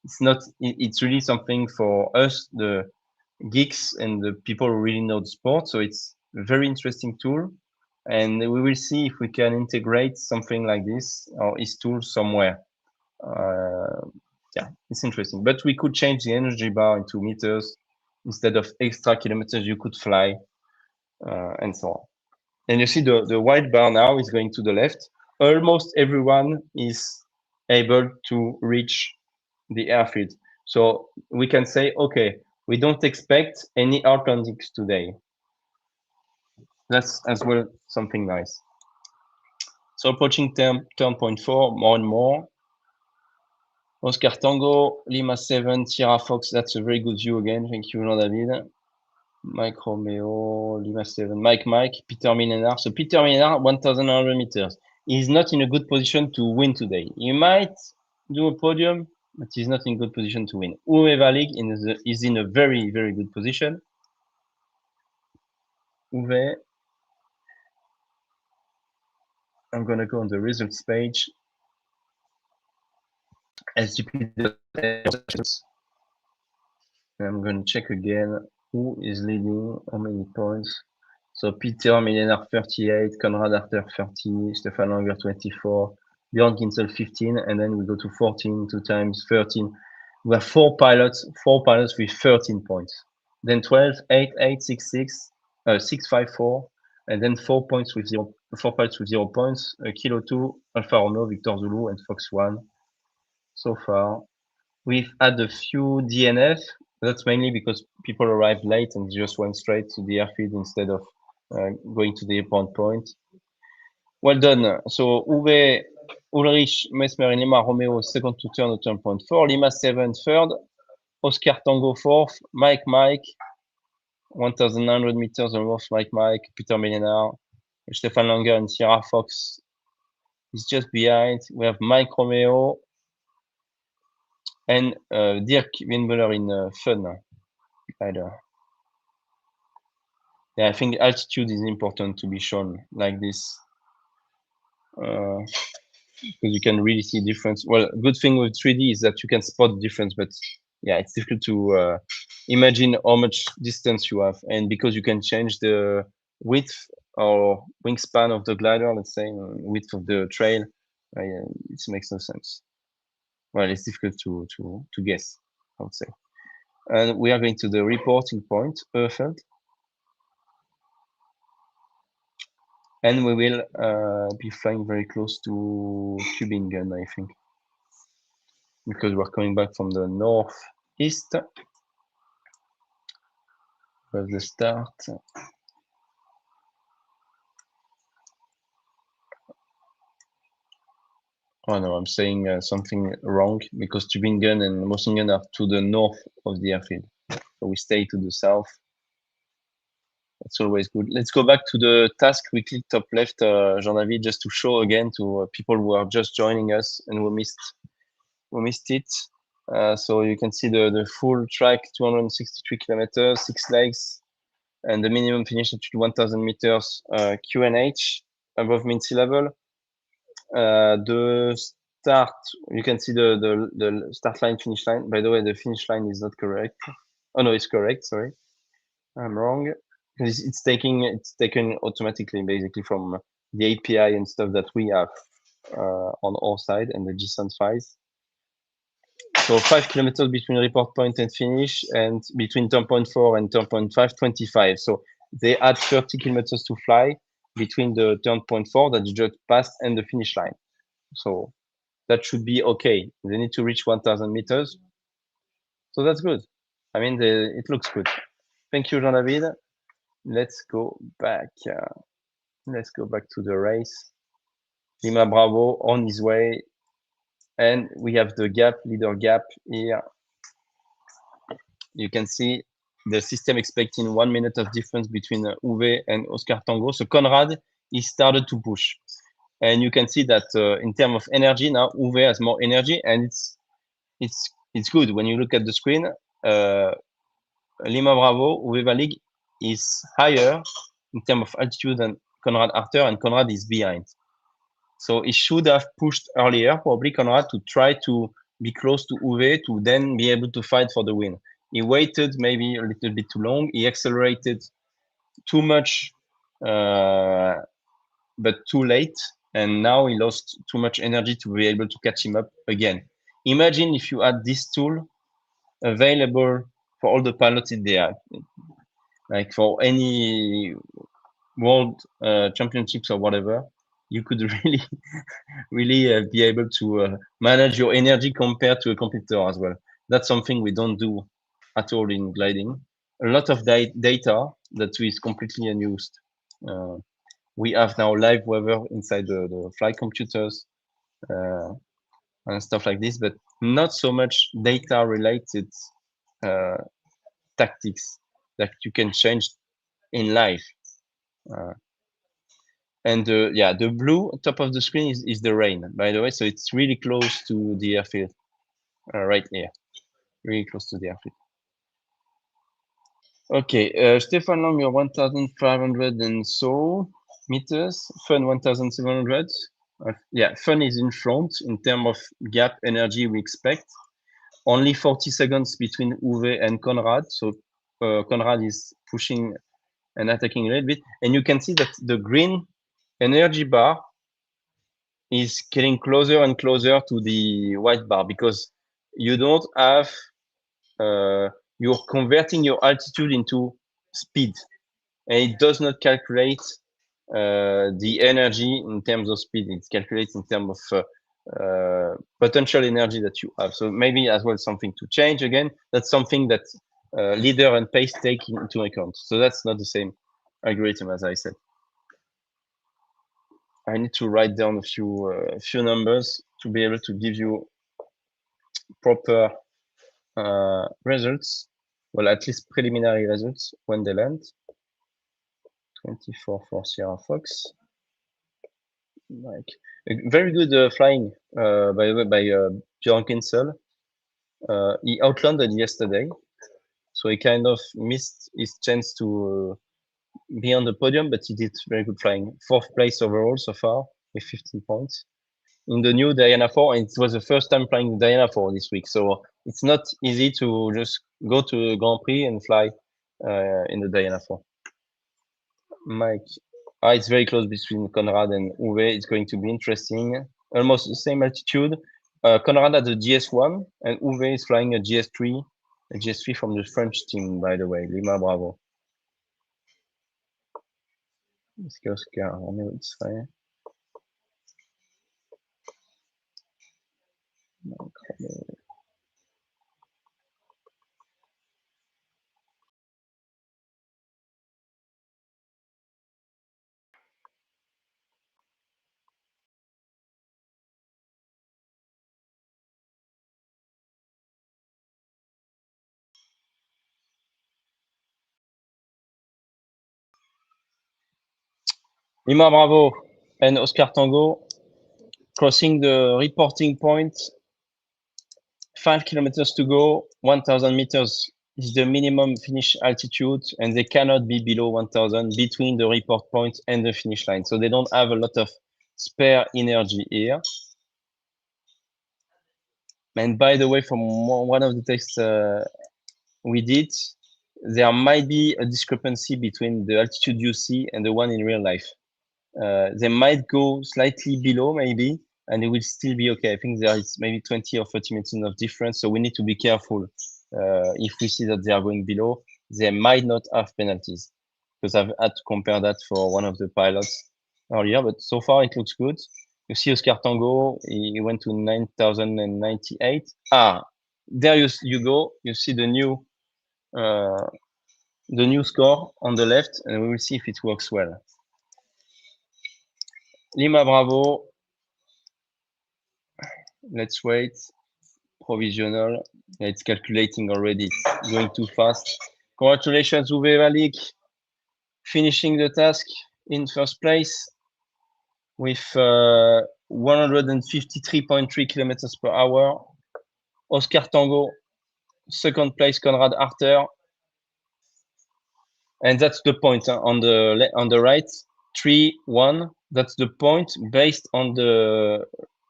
it's not. It's really something for us, the geeks and the people who really know the sport. So it's a very interesting tool, and we will see if we can integrate something like this or his tool somewhere. Uh, yeah, it's interesting. But we could change the energy bar into meters. Instead of extra kilometers, you could fly, and so on. And you see the white bar now is going to the left. Almost everyone is able to reach the airfield. So we can say, okay, we don't expect any hard landings today. That's as well something nice. So approaching turn point 4, more and more. Oscar Tango, Lima 7, Sierra Fox. That's a very good view again. Thank you, Jean-David. Mike Romeo, Lima 7, Mike, Peter Milenar. So Peter Milenar, 1,100 meters. He's not in a good position to win today. He might do a podium, but he's not in good position to win. Uwe Valig is in a very, very good position. Uwe, I'm going to go on the results page. SGP, I'm going to check again who is leading, how many points. So Peter Milenar 38, Konrad Arter 30, Stefan Langer 24, Björn Kinsel 15, and then we go to 14, 2 times 13. We have four pilots with 13 points. Then 12, 8, 8, 6, 6, 6, 5, 4, and then 4 pilots with 0 points, Kilo 2, Alfa Romeo, Victor Zulu, and Fox 1 so far. We've had a few DNF. That's mainly because people arrived late and just went straight to the airfield instead of going to the airport point. Well done. So Uwe, Ulrich, Mesmer, and Lima Romeo second to turn point 4. Lima 7 third. Oscar Tango 4th. Mike, 1,900 meters almost. Mike, Peter Milenar, Stefan Langer, and Sierra Fox is just behind. We have Mike Romeo and Dirk Winbeller in fun either. Yeah, I think altitude is important to be shown like this, because you can really see difference. Well, good thing with 3D is that you can spot the difference, but yeah, it's difficult to imagine how much distance you have, and because you can change the width or wingspan of the glider, let's say width of the trail, it makes no sense. Well, it's difficult to guess, I would say. And we are going to the reporting point, Erfeld. And we will be flying very close to Tübingen, I think, because we're coming back from the northeast. Where's the start? Oh no, I'm saying something wrong because Tübingen and Mosingen are to the north of the airfield. So we stay to the south. That's always good. Let's go back to the task. We click top left, Jean-David, just to show again to people who are just joining us and who missed it. So you can see the full track, 263 kilometers, 6 legs, and the minimum finish altitude 1,000 meters QNH above mean sea level. The start, you can see the start line, finish line. By the way, the finish line is not correct. Oh no, it's correct. Sorry, I'm wrong. It's taken automatically, basically from the API and stuff that we have on our side and the JSON files. So 5 kilometers between report point and finish, and between turn point 4 and turn point 5, 25. So they add 30 kilometers to fly between the turn point 4 that you just passed and the finish line. So that should be okay. They need to reach 1,000 meters. So that's good. I mean, it looks good. Thank you, Jean-David. Let's go back. Let's go back to the race. Lima Bravo on his way. And we have the gap, leader gap here. You can see the system expecting 1 minute of difference between Uwe and Oscar Tango. So Konrad, he started to push. And you can see that in terms of energy, now Uwe has more energy, and it's good. When you look at the screen, Lima Bravo, Uwe Valig is higher in terms of altitude than Konrad Arter, and Konrad is behind. So he should have pushed earlier, probably Konrad, to try to be close to Uwe to then be able to fight for the win. He waited maybe a little bit too long. He accelerated too much, but too late. And now he lost too much energy to be able to catch him up again. Imagine if you had this tool available for all the pilots in the air, like for any world championships or whatever, you could really be able to manage your energy compared to a competitor as well. That's something we don't do at all in gliding. A lot of data that is completely unused. Uh, we have now live weather inside the flight computers uh, and stuff like this, but not so much data related uh, tactics that you can change in live. Uh, and yeah, the blue top of the screen is the rain, by the way, so it's really close to the airfield, right here, really close to the airfield. Okay, Stefan Long, you're 1,500 and so meters. Fun 1,700. Yeah, Fun is in front in terms of gap energy we expect. Only 40 seconds between Uwe and Konrad. So Konrad is pushing and attacking a little bit. And you can see that the green energy bar is getting closer and closer to the white bar because you don't have, you're converting your altitude into speed. And it does not calculate the energy in terms of speed. It calculates in terms of potential energy that you have. So maybe as well something to change again. That's something that leader and pace take into account. So that's not the same algorithm as I said. I need to write down a few numbers to be able to give you proper results. Well, at least preliminary results when they land. 24 for Sierra Fox. Like very good flying by the way by Björn Kinsel. He outlanded yesterday, so he kind of missed his chance to be on the podium, but he did very good flying. Fourth place overall so far with 15 points in the new Diana 4, and it was the first time flying the Diana 4 this week, so it's not easy to just go to the Grand Prix and fly in the Diana 4. Mike, it's very close between Conrad and Uwe. It's going to be interesting. Almost the same altitude. Conrad had a GS1 and Uwe is flying a GS3. A GS3 from the French team, by the way. Lima Bravo. Let's go, Oscar. On est où tu serais? Lima Bravo and Oscar Tango crossing the reporting point. 5 kilometers to go, 1,000 meters is the minimum finish altitude, and they cannot be below 1,000 between the report point and the finish line. So they don't have a lot of spare energy here. And by the way, from one of the tests we did, there might be a discrepancy between the altitude you see and the one in real life. They might go slightly below, maybe, and it will still be okay. I think there is maybe 20 or 30 minutes of difference, so we need to be careful. If we see that they are going below, they might not have penalties, because I've had to compare that for one of the pilots earlier, but so far it looks good. You see Oscar Tango, he went to 9,098. There you go. You see uh, the new score on the left, and we will see if it works well. Lima Bravo. Let's wait. Provisional. Yeah, it's calculating already. It's going too fast. Congratulations, Uwe Valik, finishing the task in first place with 153.3 kilometers per hour. Oscar Tango, second place, Conrad Arter. And that's the point on the right, 3-1. That's the point based on the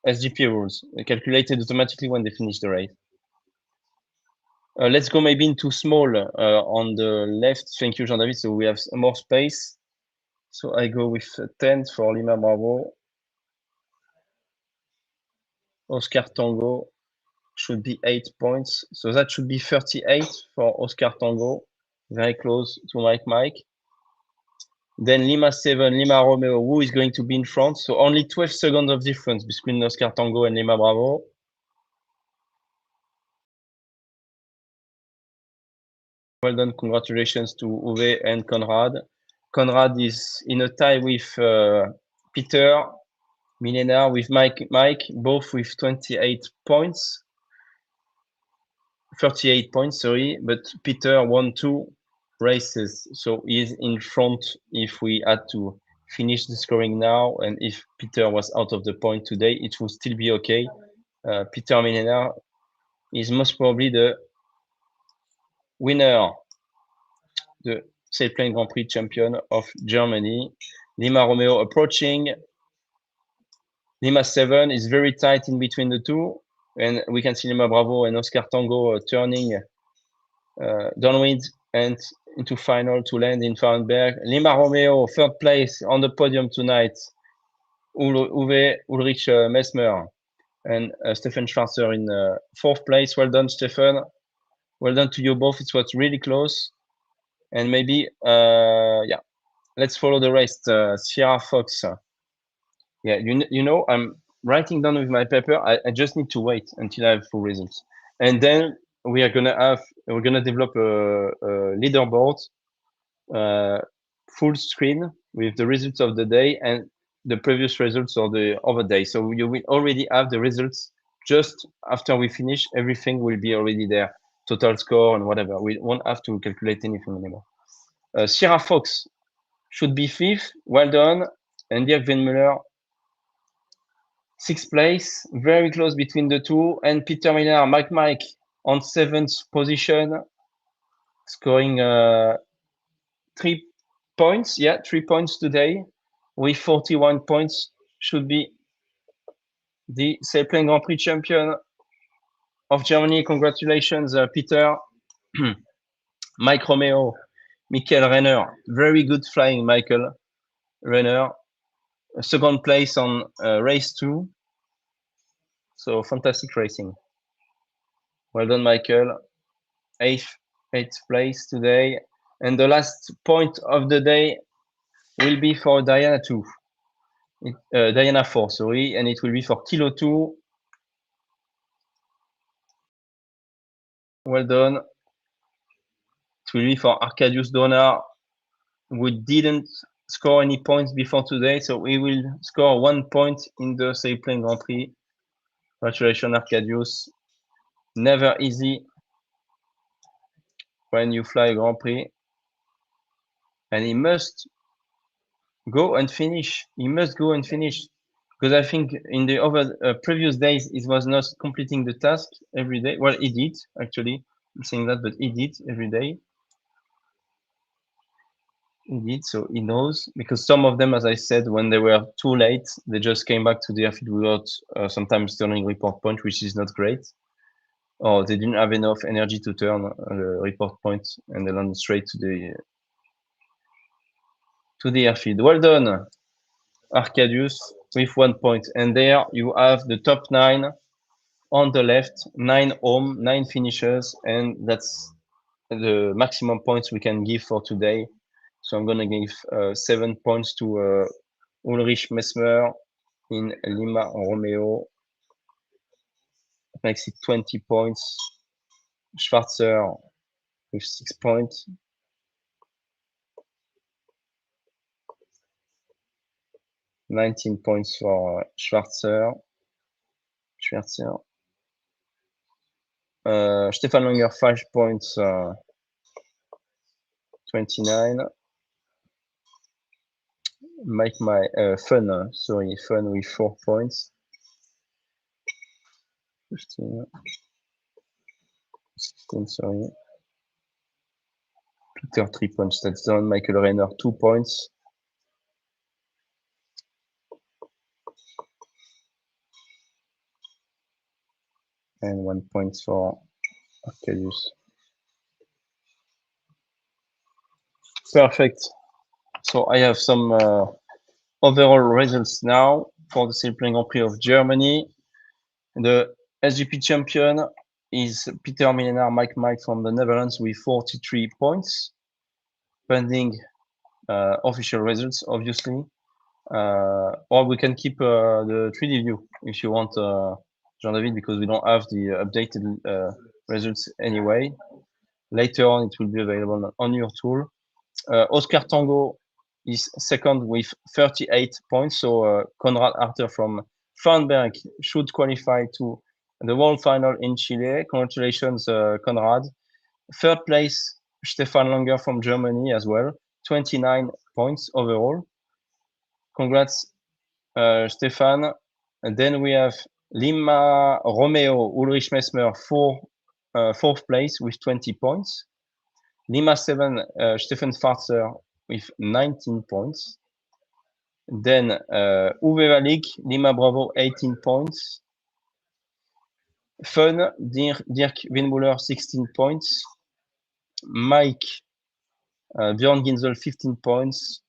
SGP rules, calculated automatically when they finish the race. Let's go maybe into small on the left. Thank you, Jean-David. So we have more space. So I go with 10 for Lima Bravo. Oscar Tango. should be 8 points. So that should be 38 for Oscar Tango, very close to Mike. Then Lima 7, Lima Romeo, who is going to be in front. So only 12 seconds of difference between Oscar Tango and Lima Bravo. Well done, congratulations to Uwe and Conrad. Conrad is in a tie with Peter Milena, with Mike, both with 28 points. 38 points, sorry, but Peter won 2 races, so he's in front if we had to finish the scoring now, and if Peter was out of the point today, it would still be okay. Peter Milena is most probably the winner, the Sailplane Grand Prix champion of Germany. Lima Romeo approaching. Lima 7 is very tight in between the two, and we can see Lima Bravo and Oscar Tango turning downwind and into final to land in Farrenberg. Lima Romeo, third place on the podium tonight. Uwe Ulrich Messmer and Stefan Schwarzer in fourth place. Well done, Stefan. Well done to you both. It was really close. And maybe, yeah, let's follow the rest. Sierra Fox. Yeah, you know, I'm writing down with my paper. I just need to wait until I have full results. And then we're gonna develop a leaderboard, full screen with the results of the day and the previous results of the other day. So you will already have the results just after we finish. Everything will be already there, total score and whatever. We won't have to calculate anything anymore. Sierra Fox should be fifth. Well done. And Dirk Venmuller, sixth place, very close between the two. And Peter Miller, Mike on seventh position, scoring 3 points. Yeah, 3 points today with 41 points. Should be the Sailplane Grand Prix champion of Germany. Congratulations, Peter. Mike Romeo, Michael Renner. Very good flying, Michael Renner. Second place on race 2. So fantastic racing. Well done, Michael. Eighth place today. And the last point of the day will be for Diana 2. Diana 4, sorry, and it will be for Kilo 2. Well done. It will be for Arcadius Donar, who didn't score any points before today, so he will score 1 point in the Sailplane Grand Prix. Congratulations, Arcadius. Never easy when you fly a Grand Prix. And he must go and finish. He must go and finish. Because I think in the other previous days, he was not completing the task every day. Well, he did, actually. I'm saying that, but he did every day. He did, so he knows. Because some of them, as I said, when they were too late, they just came back to the airfield without sometimes turning report point, which is not great. Or they didn't have enough energy to turn the report point and they landed straight to the airfield. Well done, Arcadius, with 1 point. And there you have the top 9 on the left, 9 home, 9 finishers, and that's the maximum points we can give for today. So I'm gonna give 7 points to Ulrich Messmer in Lima Romeo. Makes it 20 points. Schwarzer with 6 points. 19 points for Schwarzer. Stefan Langer, 5 points, 29. Fun with 4 points. 15. 16, sorry. Peter, 3 points, that's done. Michael Renner, 2 points. And 1 point for Arcadius. Perfect. So I have some overall results now for the Sailplane Grand Prix of Germany. The SGP champion is Peter Milenar Mike from the Netherlands with 43 points, pending official results, obviously. Or we can keep the 3D view if you want, Jean-David, because we don't have the updated results anyway. Later on, it will be available on your tool. Oscar Tango is second with 38 points. So Konrad Arter from Farrenberg should qualify to the World Final in Chile. Congratulations, Konrad. Third place, Stefan Langer from Germany as well, 29 points overall. Congrats, Stefan. And then we have Lima Romeo Ulrich Messmer, fourth place with 20 points. Lima 7, Stefan Farzer with 19 points. Then Uwe Valik, Lima Bravo, 18 points. Fun, Dirk Winmuller, 16 points. Mike, Björn Ginzel, 15 points.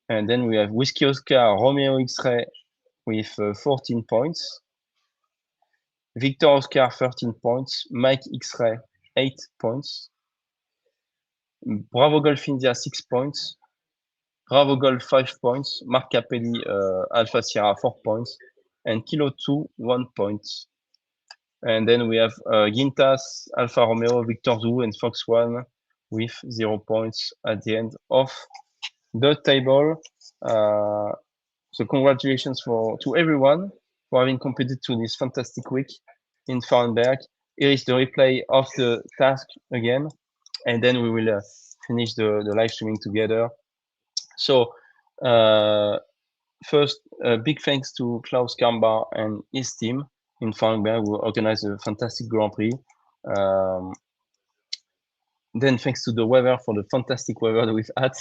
And then we have Whiskey Oscar, Romeo X-Ray with 14 points. Victor Oscar, 13 points. Mike X-Ray, 8 points. Bravo Golf India, 6 points. Bravo Golf, 5 points. Mark Capelli, Alpha Sierra, 4 points. And Kilo 2, 1 point. And then we have Gintas, Alfa Romeo, Victor Zoo, and Fox One with 0 points at the end of the table. So congratulations to everyone for having competed to this fantastic week in Farrenberg. Here is the replay of the task again, and then we will finish the live streaming together. So first, big thanks to Klaus Kamba and his team in Farrenberg, who organized a fantastic Grand Prix. Then thanks to the weather for the fantastic weather that we've had.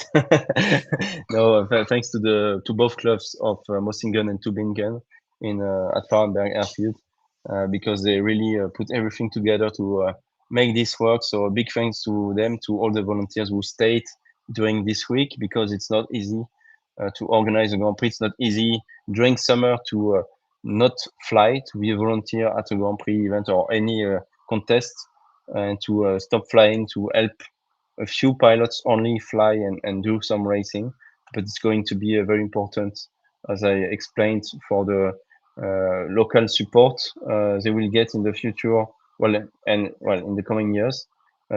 No, thanks to both clubs of Mosingen and Tübingen at Farrenberg Airfield, because they really put everything together to make this work. So a big thanks to them, to all the volunteers who stayed during this week, because it's not easy to organize a Grand Prix. It's not easy during summer to not fly, to be a volunteer at a Grand Prix event or any contest, and to stop flying, to help a few pilots only fly and do some racing. But it's going to be very important, as I explained, for the local support they will get in the future, in the coming years,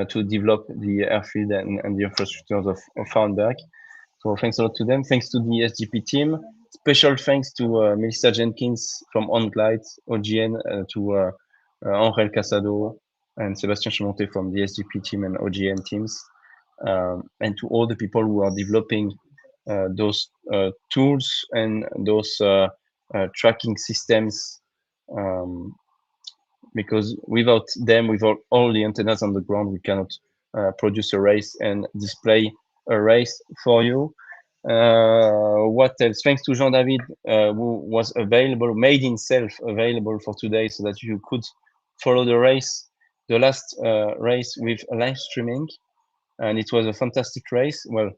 to develop the airfield and the infrastructures of Farrenberg. So thanks a lot to them. Thanks to the SGP team. Special thanks to Melissa Jenkins from OnGlide, OGN, to Angel Casado and Sébastien Chemonté from the SGP team and OGN teams, and to all the people who are developing those tools and those tracking systems, because without them, without all the antennas on the ground, we cannot produce a race and display a race for you. What else? Thanks to Jean-David, who was made himself available for today, so that you could follow the race, the last race, with live streaming. And it was a fantastic race. Well,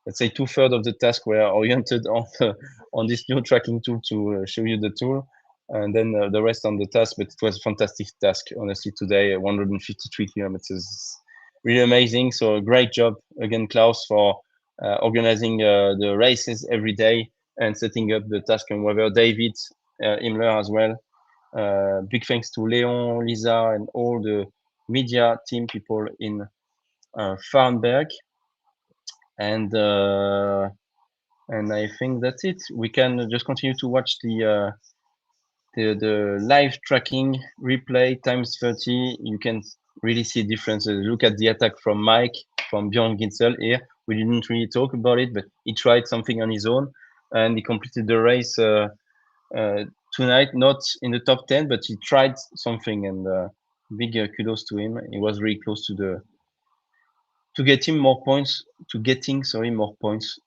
let's say 2/3 of the task were oriented on this new tracking tool to show you the tool, and then the rest on the task. But it was a fantastic task, honestly. Today, 153 kilometers, really amazing. So a great job again, Klaus, for organizing the races every day and setting up the task and weather. David Himmler as well. Big thanks to Leon, Lisa, and all the media team people in Farrenberg. And I think that's it. We can just continue to watch the live tracking replay times 30. You can really see differences. Look at the attack from Mike, from Björn Ginzel here. We didn't really talk about it, but he tried something on his own, and he completed the race tonight, not in the top 10, but he tried something, and big kudos to him. He was really close getting more points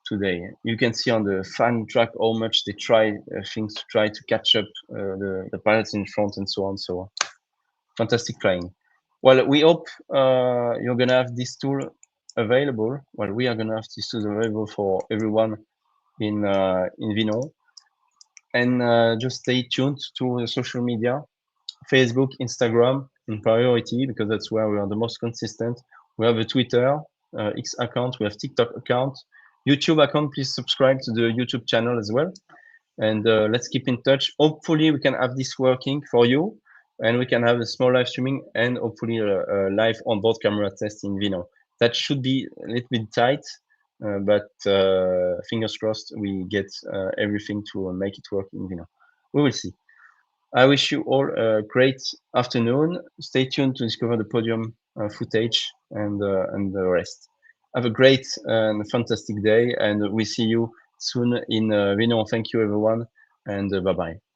today. You can see on the fan track how much they try things to try to catch up the pilots in front and so on. So fantastic flying. Well, we hope you're gonna have this tool available. Well, we are gonna have this tool available for everyone in Vinon. and just stay tuned to the social media, Facebook, Instagram in priority, because that's where we are the most consistent. We have a Twitter X account, we have TikTok account, YouTube account. Please subscribe to the YouTube channel as well, and let's keep in touch. Hopefully we can have this working for you, and we can have a small live streaming and hopefully a live onboard camera test in Vino. That should be a little bit tight, but fingers crossed we get everything to make it work in Vino. We will see. I wish you all a great afternoon. Stay tuned to discover the podium footage and the rest. Have a great and fantastic day, and we see you soon in Vino. Thank you, everyone, and bye bye.